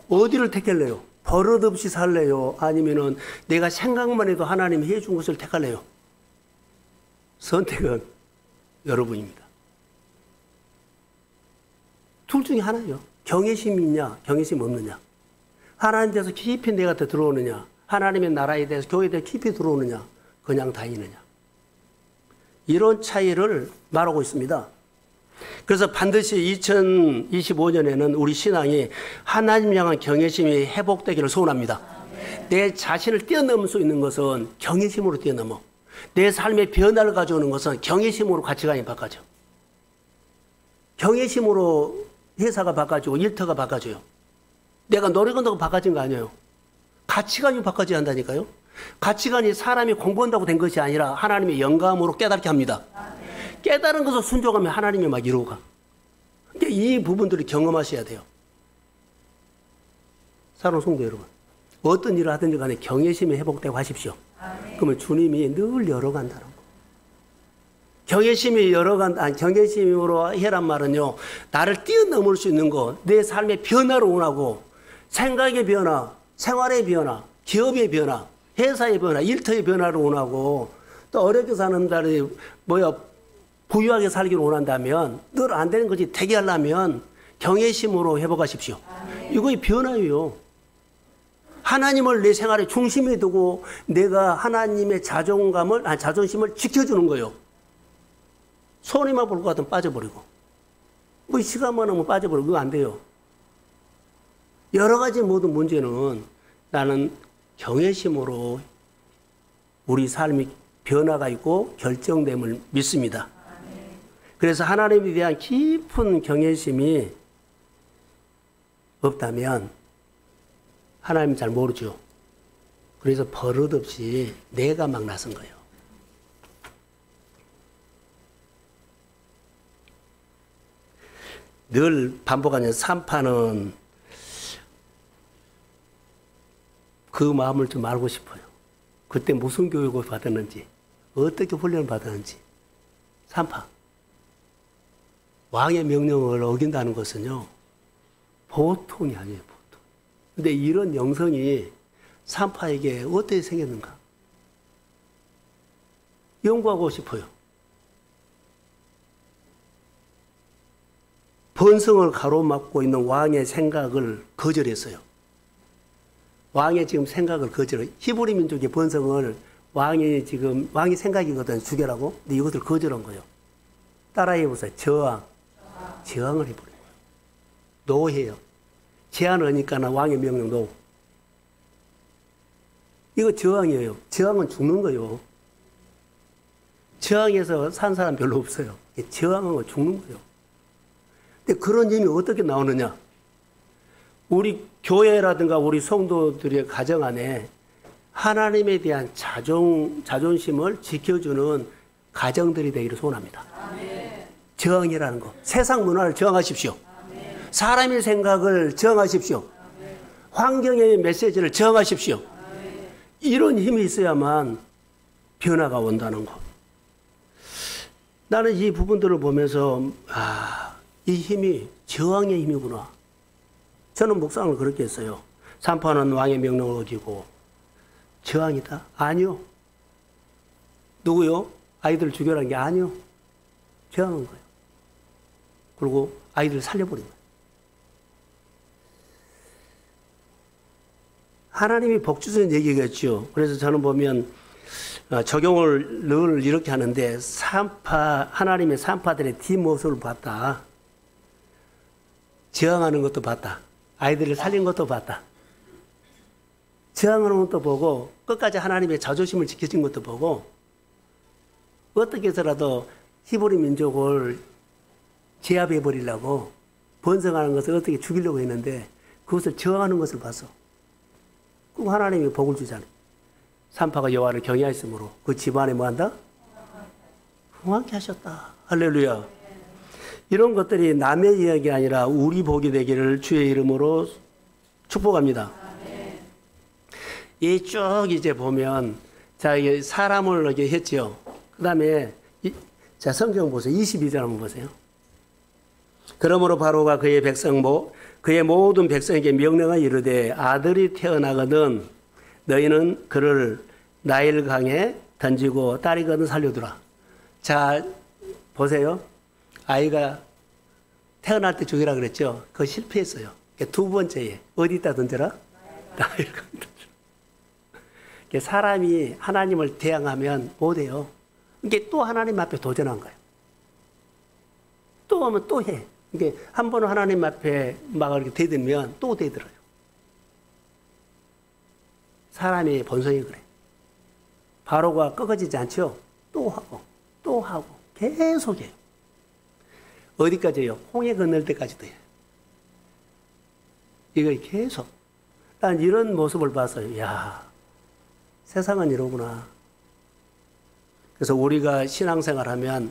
어디를 택할래요? 버릇없이 살래요? 아니면은 내가 생각만 해도 하나님이 해준 것을 택할래요? 선택은 여러분입니다. 둘 중에 하나예요. 경외심이 있냐, 경외심이 없느냐. 하나님 대해서 깊이 내 곁에 들어오느냐, 하나님의 나라에 대해서 교회에 대해서 깊이 들어오느냐, 그냥 다니느냐. 이런 차이를 말하고 있습니다. 그래서 반드시 2025년에는 우리 신앙이 하나님 향한 경외심이 회복되기를 소원합니다. 내 자신을 뛰어넘을 수 있는 것은 경외심으로 뛰어넘어. 내 삶의 변화를 가져오는 것은 경외심으로 가치관이 바꿔져. 경외심으로 회사가 바꿔지고 일터가 바꿔져요. 내가 노력한다고 바꿔진 거 아니에요. 가치관이 바꿔져야 한다니까요. 가치관이 사람이 공부한다고 된 것이 아니라 하나님의 영감으로 깨닫게 합니다. 깨달은 것을 순종하면 하나님이 막 이루어 가. 근데 이 부분들을 경험하셔야 돼요. 사랑하는 성도 여러분, 어떤 일을 하든지 간에 경외심이 회복되고 하십시오. 그러면 주님이 늘 열어간다는 거. 경외심이 경외심으로 해란 말은요, 나를 뛰어넘을 수 있는 거, 내 삶의 변화를 원하고, 생각의 변화, 생활의 변화, 기업의 변화, 회사의 변화, 일터의 변화를 원하고, 또 어렵게 사는 날이 부유하게 살기를 원한다면, 늘 안 되는 것이 되게 하려면 경외심으로 회복하십시오. 이거의 변화예요. 하나님을 내 생활의 중심에 두고 내가 하나님의 자존심을 지켜주는 거예요. 손에만 볼 것 같으면 빠져버리고, 시간만 하면 빠져버리고, 그거 안 돼요. 여러 가지 모든 문제는 나는 경외심으로 우리 삶이 변화가 있고 결정됨을 믿습니다. 그래서 하나님에 대한 깊은 경외심이 없다면 하나님 잘 모르죠. 그래서 버릇없이 내가 막 나선 거예요. 늘 반복하는 산파는 그 마음을 좀 알고 싶어요. 그때 무슨 교육을 받았는지, 어떻게 훈련을 받았는지. 산파. 왕의 명령을 어긴다는 것은요, 보통이 아니에요, 보통. 근데 이런 영성이 산파에게 어떻게 생겼는가? 연구하고 싶어요. 번성을 가로막고 있는 왕의 생각을 거절했어요. 왕의 지금 생각을 거절해요. 히브리 민족의 번성을 왕의 생각이거든, 죽여라고. 근데 이것을 거절한 거예요. 따라해 보세요. 저항을 해버린 거예요. 노해요. 제한을 하니까 왕의 명령 노. 이거 저항이에요. 저항은 죽는 거예요. 저항해서 산 사람 별로 없어요. 저항하고 죽는 거예요. 근데 그런 힘이 어떻게 나오느냐? 우리 교회라든가 우리 성도들의 가정 안에 하나님에 대한 자존심을 지켜주는 가정들이 되기를 소원합니다. 아멘. 저항이라는 거. 세상 문화를 저항하십시오. 아멘. 사람의 생각을 저항하십시오. 아멘. 환경의 메시지를 저항하십시오. 아멘. 이런 힘이 있어야만 변화가 온다는 거. 나는 이 부분들을 보면서 이 힘이 저항의 힘이구나. 저는 묵상을 그렇게 했어요. 산파는 왕의 명령을 어기고 저항이다? 아니요. 누구요? 아이들을 죽여라는 게 아니요. 저항한 거예요. 그리고 아이들을 살려버린 거예요. 하나님이 복 주시는 얘기겠죠. 그래서 저는 보면 적용을 늘 이렇게 하는데 하나님의 산파들의 뒷모습을 봤다. 저항하는 것도 봤다. 아이들을 살린 것도 봤다. 저항하는 것도 보고 끝까지 하나님의 자존심을 지켜준 것도 보고 어떻게 해서라도 히브리 민족을 제압해버리려고 번성하는 것을 어떻게 죽이려고 했는데 그것을 저항하는 것을 봤어. 그럼 하나님이 복을 주잖아요. 산파가 여호와를 경외하였으므로 그 집안에 뭐한다? 흥하게 하셨다. 할렐루야. 이런 것들이 남의 이야기 아니라 우리 복이 되기를 주의 이름으로 축복합니다. 이 쭉 이제 보면 사람을 이렇게 했죠. 그 다음에 성경 보세요. 22절 한번 보세요. 그러므로 바로가 그의 모든 백성에게 명령하여 이르되 아들이 태어나거든 너희는 그를 나일강에 던지고 딸이거든 살려두라. 자 보세요. 아이가 태어날 때 죽이라 그랬죠. 그거 실패했어요. 두 번째에 어디다 던져라? 나일강 던져라. 사람이 하나님을 대항하면 못해요. 이게 또 하나님 앞에 도전한 거예요. 또 하면 또 해. 이게 한 번은 하나님 앞에 막 이렇게 대들면 또 대들어요. 사람의 본성이 그래. 바로가 꺾어지지 않죠? 또 하고 계속해요. 어디까지요? 홍해 건널 때까지도 해요. 이거 계속. 난 이런 모습을 봤어요. 야, 세상은 이러구나. 그래서 우리가 신앙생활하면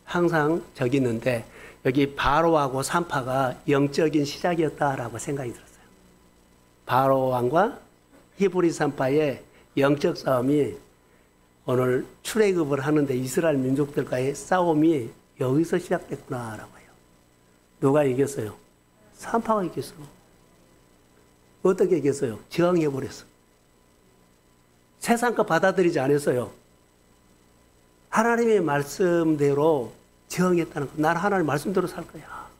항상 저기 있는데 여기 바로하고 산파가 영적인 시작이었다라고 생각이 들었어요. 바로 왕과 히브리 산파의 영적 싸움이 오늘 출애굽을 하는데 이스라엘 민족들과의 싸움이 여기서 시작됐구나라고 해요. 누가 이겼어요? 산파가 이겼어. 어떻게 이겼어요? 저항해버렸어. 세상 거 받아들이지 않았어요. 하나님의 말씀대로 저항했다는 거. 나는 하나님의 말씀대로 살 거야.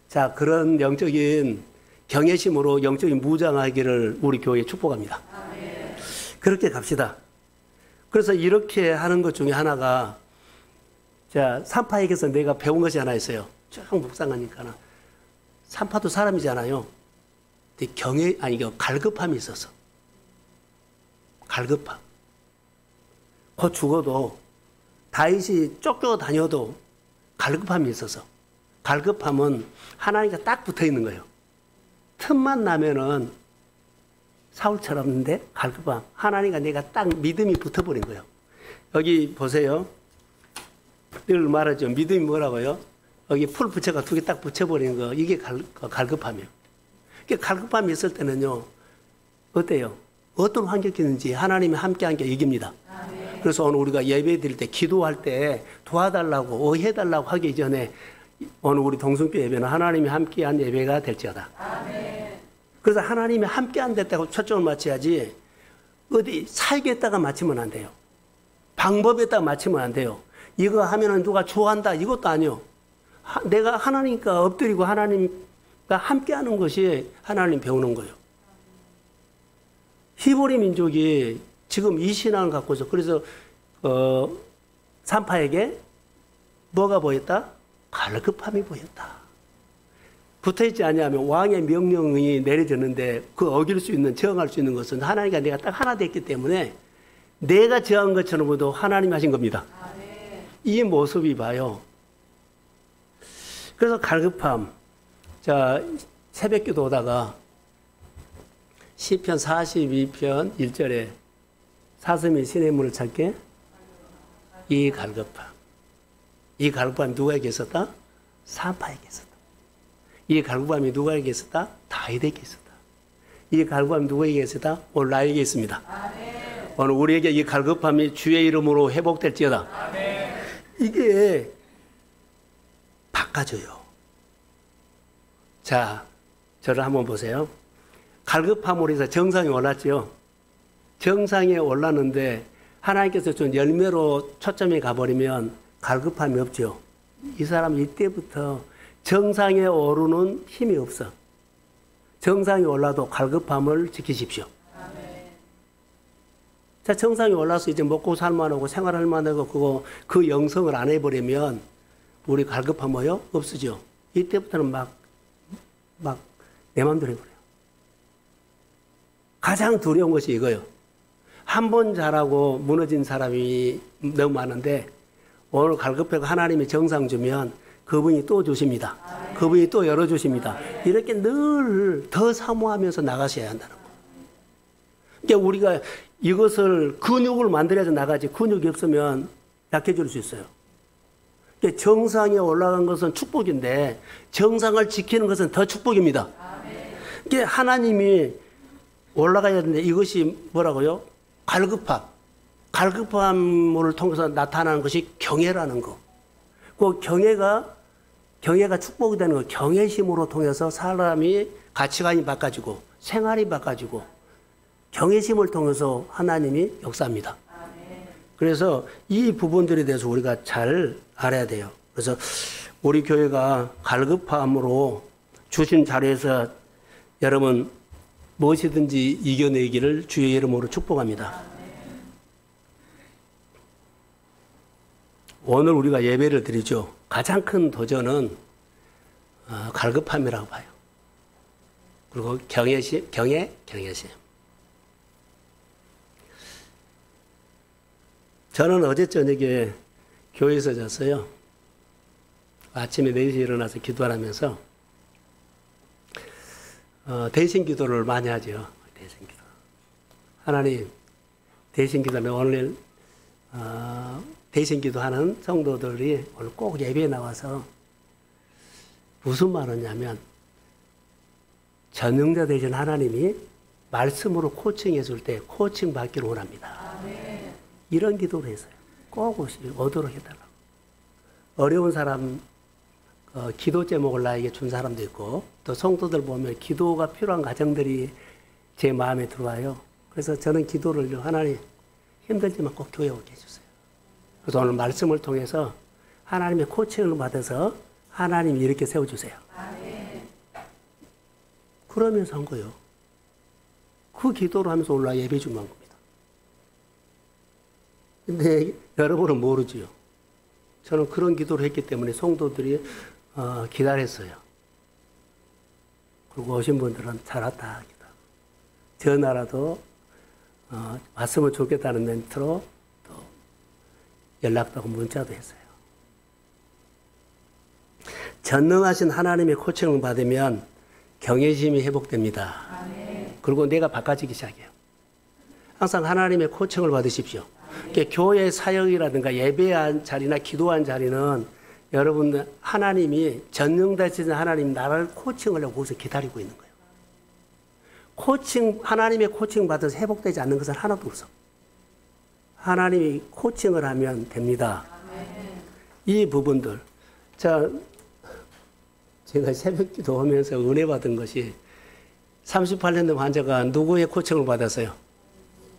자, 그런 영적인 경외심으로 영적인 무장하기를 우리 교회에 축복합니다. 아멘. 그렇게 갑시다. 그래서 이렇게 하는 것 중에 하나가, 자, 산파에게서 내가 배운 것이 하나 있어요. 쭉 묵상하니까. 산파도 사람이잖아요. 갈급함이 있었어. 갈급함. 곧 죽어도 다윗이 쫓겨다녀도 갈급함이 있어서. 갈급함은 하나님과 딱 붙어 있는 거예요. 틈만 나면은 사울처럼인데 갈급함. 하나님과 내가 딱 믿음이 붙어버린 거예요. 여기 보세요. 늘 말하죠. 믿음이 뭐라고요? 여기 풀 붙여가 두 개 딱 붙여버리는 거. 이게 갈급함이에요. 갈급함이 있을 때는요. 어때요? 어떤 환경이든지 하나님이 함께한 게 이깁니다. 그래서 오늘 우리가 예배 드릴 때 기도할 때 도와달라고 해달라고 하기 전에 오늘 우리 동성교 예배는 하나님이 함께한 예배가 될지어다. 아멘. 그래서 하나님이 함께한 데다가 초점을 맞춰야지 어디 살겠다가 맞추면 안 돼요. 방법에다가 맞추면 안 돼요. 이거 하면은 누가 좋아한다 이것도 아니요. 내가 하나님과 엎드리고 하나님과 함께하는 것이 하나님 배우는 거예요. 히브리 민족이 지금 이 신앙을 갖고 있어. 그래서 산파에게 뭐가 보였다? 갈급함이 보였다. 붙어있지 아니하면 왕의 명령이 내려졌는데 그 어길 수 있는, 저항할 수 있는 것은 하나님과 내가 딱 하나 됐기 때문에 내가 저항한 것처럼 보도 하나님이 하신 겁니다. 이 모습이 봐요. 그래서 갈급함. 자, 새벽기도 오다가 시편 42편 1절에 사슴이 신의 문을 찾게 이 갈급함. 이 갈급함이 누구에게 있었다? 산파에게 있었다. 이 갈급함이 누구에게 있었다? 다윗에게 있었다. 이 갈급함이 누구에게 있었다? 오늘 나에게 있습니다. 아멘. 오늘 우리에게 이 갈급함이 주의 이름으로 회복될지어다. 아멘. 이게 바꿔줘요. 자, 저를 한번 보세요. 갈급함으로 해서 정상에 올랐죠. 정상에 올랐는데 하나님께서 좀 열매로 초점이 가버리면 갈급함이 없죠. 이 사람 이때부터 정상에 오르는 힘이 없어. 정상에 올라도 갈급함을 지키십시오. 자, 정상에 올라서 이제 먹고 살만하고 생활할 만하고 그 영성을 안 해버리면 우리 갈급함 뭐요? 없으죠. 이때부터는 막 내 마음대로 해버려요. 가장 두려운 것이 이거예요. 한 번 잘하고 무너진 사람이 너무 많은데 오늘 갈급하고 하나님이 정상 주면 그분이 또 주십니다. 그분이 또 열어주십니다. 이렇게 늘 더 사모하면서 나가셔야 한다는 거예요. 그러니까 우리가 이것을 근육을 만들어서 나가지 근육이 없으면 약해질 수 있어요. 그러니까 정상에 올라간 것은 축복인데 정상을 지키는 것은 더 축복입니다. 그러니까 하나님이 올라가야 되는데 이것이 뭐라고요? 갈급함. 갈급함을 통해서 나타나는 것이 경외라는 거. 그 경외가 축복이 되는 거. 경외심으로 통해서 사람이 가치관이 바꿔지고 생활이 바꿔지고 경외심을 통해서 하나님이 역사합니다. 그래서 이 부분들에 대해서 우리가 잘 알아야 돼요. 그래서 우리 교회가 갈급함으로 주신 자리에서 여러분 무엇이든지 이겨내기를 주의 이름으로 축복합니다. 오늘 우리가 예배를 드리죠. 가장 큰 도전은 갈급함이라고 봐요. 그리고 경외심. 저는 어제 저녁에 교회에서 잤어요. 아침에 4시에 일어나서 기도하면서 대신 기도를 많이 하죠. 대신 기도. 하나님, 대신 기도는 오늘 대신 기도하는 성도들이 오늘 꼭 예배에 나와서 무슨 말 하냐면 전능자 되신 하나님이 말씀으로 코칭해 줄 때 코칭 받기를 원합니다. 이런 기도를 했어요. 꼭 오도록 해달라고. 어려운 사람 기도 제목을 나에게 준 사람도 있고 또 성도들 보면 기도가 필요한 가정들이 제 마음에 들어와요. 그래서 저는 기도를요. 하나님 힘들지만 꼭 교회 오게 해주세요. 그래서 오늘 말씀을 통해서 하나님의 코칭을 받아서 하나님이 이렇게 세워주세요. 그러면서 한 거예요. 그 기도를 하면서 올라 예배 준비한 겁니다. 근데 여러분은 모르지요. 저는 그런 기도를 했기 때문에 성도들이 기다렸어요. 그리고 오신 분들은 잘 왔다 기도. 전화라도 왔으면 좋겠다는 멘트로 또 연락도 하고 문자도 했어요. 전능하신 하나님의 코칭을 받으면 경외심이 회복됩니다. 그리고 내가 바꿔지기 시작해요. 항상 하나님의 코칭을 받으십시오. 교회 사역이라든가 예배한 자리나 기도한 자리는 여러분 하나님이 전능되신 하나님 나를 코칭하려고 거기서 기다리고 있는 거예요. 하나님의 코칭 받아서 회복되지 않는 것은 하나도 없어. 하나님이 코칭을 하면 됩니다. 이 부분들. 자, 제가 새벽 기도하면서 은혜 받은 것이 38년 된 환자가 누구의 코칭을 받았어요?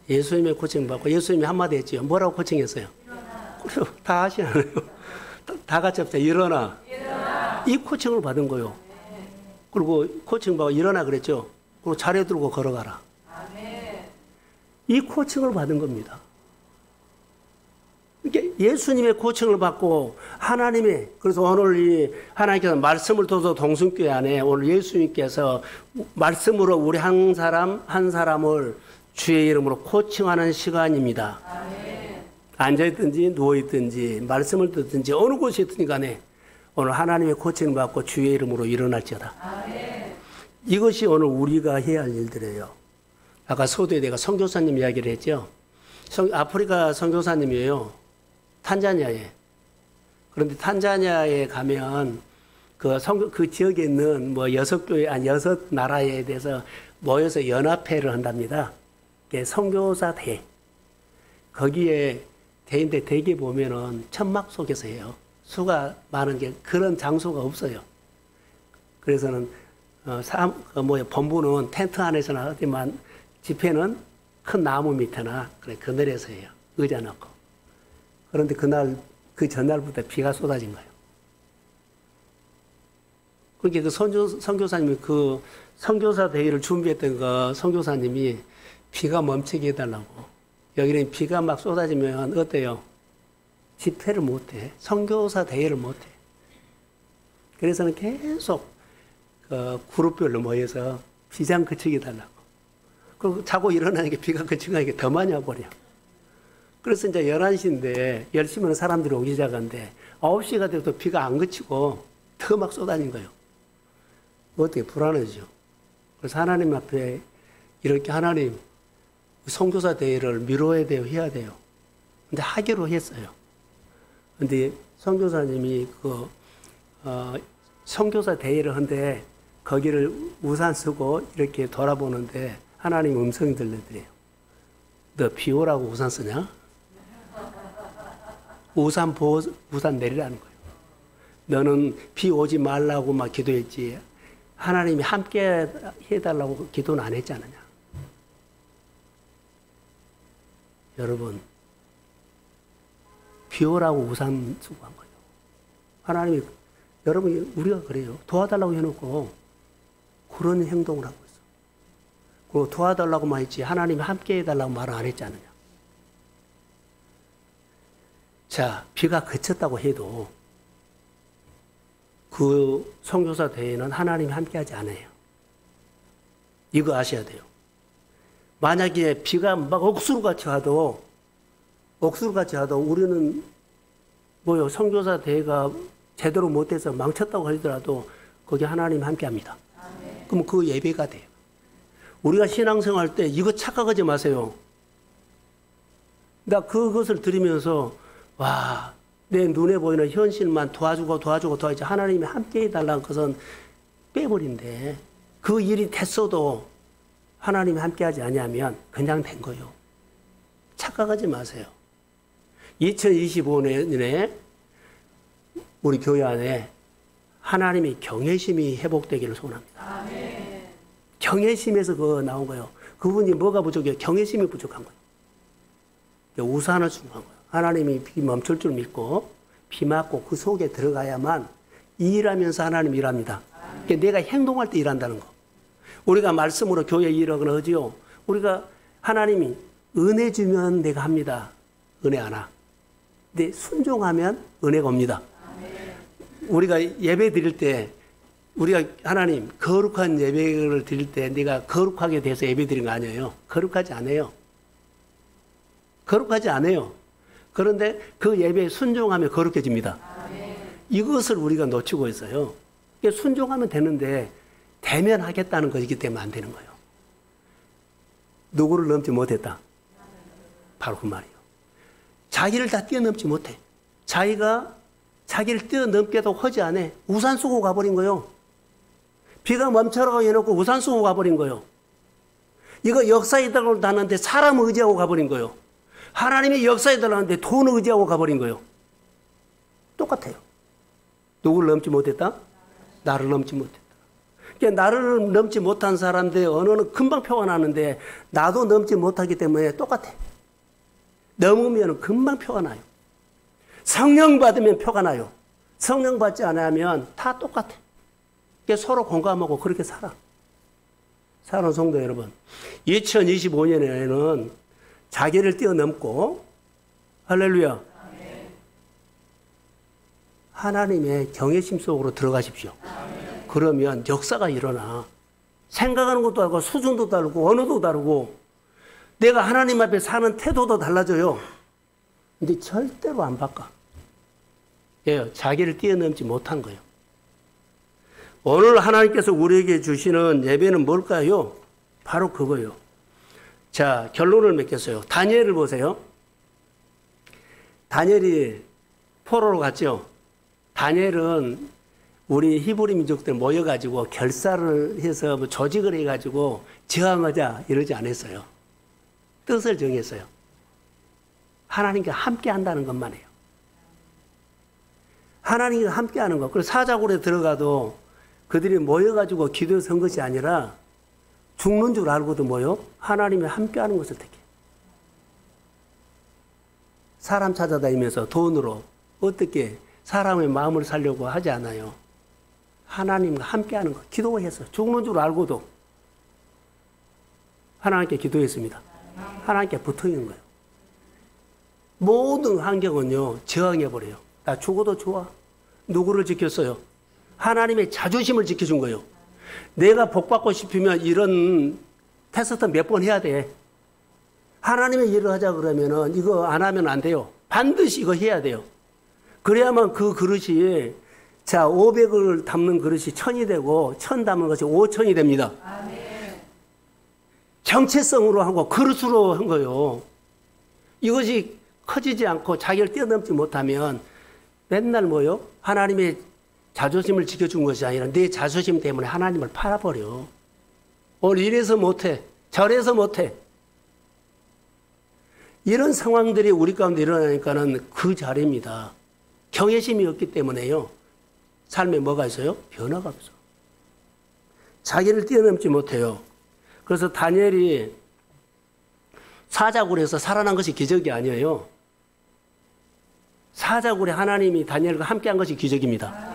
예수님의 코칭 받고 예수님이 한마디 했지요. 뭐라고 코칭했어요? 그래요. 다 하시나요? 다 같이 합시다. 일어나. 이 코칭을 받은 거요. 그리고 코칭 받고 일어나 그랬죠. 그리고 자리에 들고 걸어가라. 이 코칭을 받은 겁니다. 이게 예수님의 코칭을 받고 하나님의 그래서 오늘 이 하나님께서 말씀을 통해서 동순교회 안에 오늘 예수님께서 말씀으로 우리 한 사람 한 사람을 주의 이름으로 코칭하는 시간입니다. 앉아있든지 누워있든지 말씀을 듣든지 어느 곳에 있든지 간에 오늘 하나님의 코칭을 받고 주의 이름으로 일어날지어다. 이것이 오늘 우리가 해야 할 일들이에요. 아까 소도에 내가 선교사님 이야기를 했죠. 아프리카 선교사님이에요. 탄자니아에. 그런데 탄자니아에 가면 그 지역에 있는 여섯 나라에 대해서 모여서 연합회를 한답니다. 선교사 대회. 거기에 대인데 대개 보면은 천막 속에서 해요. 수가 많은 게 그런 장소가 없어요. 그래서는 본부는 텐트 안에서나 하지만 집회는 큰 나무 밑에나 그늘에서 해요. 의자 놓고. 그런데 그 전날부터 비가 쏟아진 거예요. 그러니까 선교사님이 선교사 대회를 준비했던 선교사님이 비가 멈추게 해달라고. 여기는 비가 막 쏟아지면 어때요? 집회를 못해. 선교사 대회를 못해. 그래서는 계속 그룹별로 모여서 비장 그치게 해달라고. 그리고 자고 일어나니까 비가 그치니까 더 많이 와버려. 그래서 이제 11시인데 10시면 사람들이 오기 시작하는데 9시가 돼도 비가 안 그치고 더 막 쏟아진 거예요. 어떻게 불안하죠. 그래서 하나님 앞에 이렇게 하나님 선교사 대회를 미뤄야 돼요, 해야 돼요. 근데 하기로 했어요. 근데 선교사님이 선교사 대회를 하는데 거기를 우산 쓰고 이렇게 돌아보는데 하나님 음성이 들려드려요. 너 비 오라고 우산 쓰냐? 우산 내리라는 거예요. 너는 비 오지 말라고 막 기도했지. 하나님이 함께 해달라고 기도는 안 했지 않느냐. 여러분, 비 오라고 우산 쓰고 한 거예요. 하나님이, 여러분, 우리가 그래요. 도와달라고 해놓고 그런 행동을 하고 있어. 그리고 도와달라고만 했지 하나님이 함께 해달라고 말을 안 했지 않느냐. 자, 비가 그쳤다고 해도 그 선교사 대회는 하나님이 함께하지 않아요. 이거 아셔야 돼요. 만약에 비가 막 억수로같이 와도 우리는 선교사 대회가 제대로 못해서 망쳤다고 하더라도 거기 하나님 함께합니다. 그럼 그 예배가 돼요. 우리가 신앙생활 때 이거 착각하지 마세요. 나 그것을 들으면서 와, 내 눈에 보이는 현실만 도와주고 하나님이 함께 해달라는 것은 빼버린데 그 일이 됐어도 하나님이 함께하지 아니하면 그냥 된 거예요. 착각하지 마세요. 2025년에 우리 교회 안에 하나님이 경외심이 회복되기를 소원합니다. 아멘. 경외심에서 그거 나온 거예요. 그분이 뭐가 부족해요? 경외심이 부족한 거예요. 우산을 준 거예요. 하나님이 비 멈출 줄 믿고 비 맞고 그 속에 들어가야만 일하면서 하나님 일합니다. 그러니까 내가 행동할 때 일한다는 거. 우리가 말씀으로 교회 일하거나 하지요. 우리가 하나님이 은혜 주면 내가 합니다. 은혜 안 와. 근데 순종하면 은혜가 옵니다. 우리가 예배 드릴 때 우리가 하나님 거룩한 예배를 드릴 때 내가 거룩하게 돼서 예배 드린 거 아니에요. 거룩하지 않아요. 거룩하지 않아요. 그런데 그 예배에 순종하면 거룩해집니다. 이것을 우리가 놓치고 있어요. 순종하면 되는데 대면하겠다는 것이기 때문에 안 되는 거예요. 누구를 넘지 못했다. 바로 그 말이에요. 자기를 다 뛰어넘지 못해. 자기를 뛰어넘게도 하지 않아. 우산 쓰고 가버린 거예요. 비가 멈춰라고 해놓고 우산 쓰고 가버린 거예요. 이거 역사에 달라는데 사람을 의지하고 가버린 거예요. 하나님의 역사에 달라는데 돈을 의지하고 가버린 거예요. 똑같아요. 누구를 넘지 못했다? 나를 넘지 못했다. 그러니까 나를 넘지 못한 사람들 언어는 금방 표가 나는데 나도 넘지 못하기 때문에 똑같아. 넘으면 금방 표가 나요. 성령 받으면 표가 나요. 성령 받지 않으면 다 똑같아. 그러니까 서로 공감하고 그렇게 살아. 사랑하는 성도 여러분, 2025년에는 자기를 뛰어넘고 할렐루야. 하나님의 경외심 속으로 들어가십시오. 그러면 역사가 일어나. 생각하는 것도 다르고 수준도 다르고 언어도 다르고 내가 하나님 앞에 사는 태도도 달라져요. 근데 절대로 안 바꿔. 예, 자기를 뛰어넘지 못한 거예요. 오늘 하나님께서 우리에게 주시는 예배는 뭘까요? 바로 그거예요. 자, 결론을 맺겠어요. 다니엘을 보세요. 다니엘이 포로로 갔죠. 다니엘은 우리 히브리 민족들 모여가지고 결사를 해서 뭐 조직을 해가지고 저항하자 이러지 않았어요. 뜻을 정했어요. 하나님과 함께 한다는 것만 해요. 하나님과 함께 하는 것. 그래서 사자굴에 들어가도 그들이 모여가지고 기도해서 한 것이 아니라 죽는 줄 알고도 뭐요? 하나님과 함께 하는 것을 택해. 사람 찾아다니면서 돈으로 어떻게 사람의 마음을 살려고 하지 않아요. 하나님과 함께 하는 것. 기도해서 죽는 줄 알고도 하나님께 기도했습니다. 하나님께 붙어 있는 거예요. 모든 환경은요, 저항해버려요. 나 죽어도 좋아. 누구를 지켰어요? 하나님의 자존심을 지켜준 거예요. 내가 복받고 싶으면 이런 테스트 몇 번 해야 돼. 하나님의 일을 하자 그러면은 이거 안 하면 안 돼요. 반드시 이거 해야 돼요. 그래야만 그 그릇이, 자, 500을 담는 그릇이 1000이 되고 1000 담는 것이 5000이 됩니다. 정체성으로 하고 그릇으로 한 거예요. 이것이 커지지 않고 자기를 뛰어넘지 못하면 맨날 뭐요? 하나님의 자존심을 지켜준 것이 아니라 내 자존심 때문에 하나님을 팔아버려. 오늘 이래서 못해. 저래서 못해. 이런 상황들이 우리 가운데 일어나니까는 그 자리입니다. 경외심이 없기 때문에요. 삶에 뭐가 있어요? 변화가 없어. 자기를 뛰어넘지 못해요. 그래서 다니엘이 사자굴에서 살아난 것이 기적이 아니에요. 사자굴에 하나님이 다니엘과 함께한 것이 기적입니다.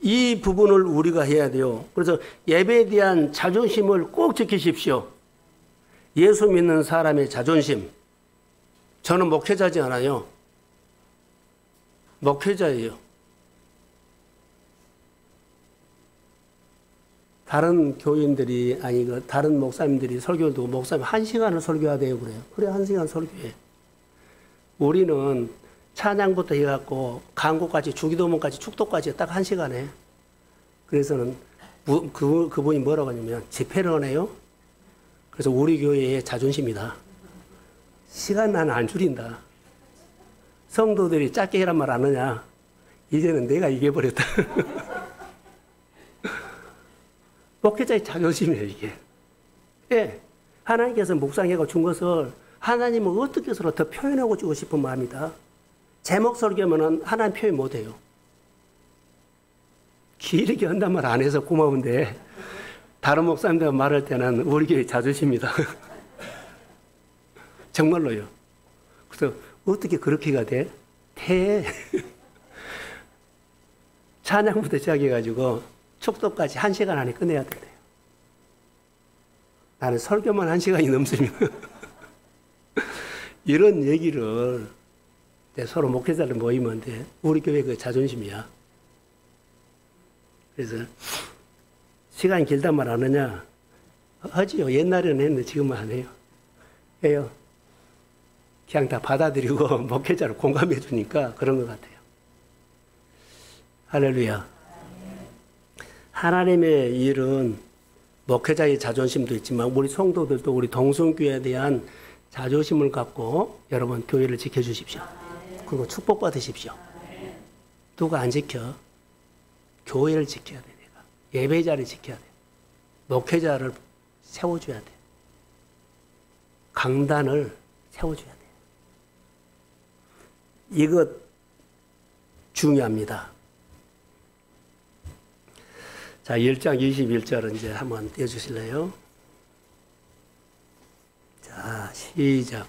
이 부분을 우리가 해야 돼요. 그래서 예배에 대한 자존심을 꼭 지키십시오. 예수 믿는 사람의 자존심. 저는 목회자지 않아요. 목회자예요. 다른 교인들이, 아니, 다른 목사님들이 설교를 두고 목사님 1시간을 설교해야 돼요. 그래요. 그래, 1시간 설교해. 우리는 찬양부터 해갖고 강구까지 주기도문까지 축도까지 딱 1시간에. 그래서는 그분이 뭐라고 하냐면 집회를 하네요. 그래서 우리 교회의 자존심이다. 시간 나는 안 줄인다. 성도들이 짧게 해란 말 안 하냐. 이제는 내가 이겨버렸다. 목회자의 자존심이에요, 이게. 예. 하나님께서 묵상해가 준 것을 하나님은 어떻게 서로 더 표현하고 주고 싶은 마음이다. 제목 설교면은 하나님 표현 못해요. 길게 한단 말 안 해서 고마운데, 다른 목사님들 말할 때는 우리 교회 자존심이다. 정말로요. 그래서 어떻게 그렇게가 돼? 찬양부터 시작해가지고 축도까지 1시간 안에 끝내야 된대요. 나는 설교만 1시간이 넘으면 이런 얘기를 서로 목회자들 모이면 돼. 우리 교회 그 자존심이야. 그래서 시간이 길단 말 안 하냐? 하지요. 옛날에는 했는데 지금은 안 해요. 해요. 그냥 다 받아들이고 목회자를 공감해 주니까 그런 것 같아요. 할렐루야. 하나님의 일은 목회자의 자존심도 있지만 우리 성도들도 우리 동성교회에 대한 자존심을 갖고 여러분 교회를 지켜주십시오. 그리고 축복받으십시오. 누가 안 지켜? 교회를 지켜야 돼. 내가. 예배자를 지켜야 돼. 목회자를 세워줘야 돼. 강단을 세워줘야 돼. 이것 중요합니다. 자, 1장 21절은 이제 한번 띄워주실래요? 자, 시작.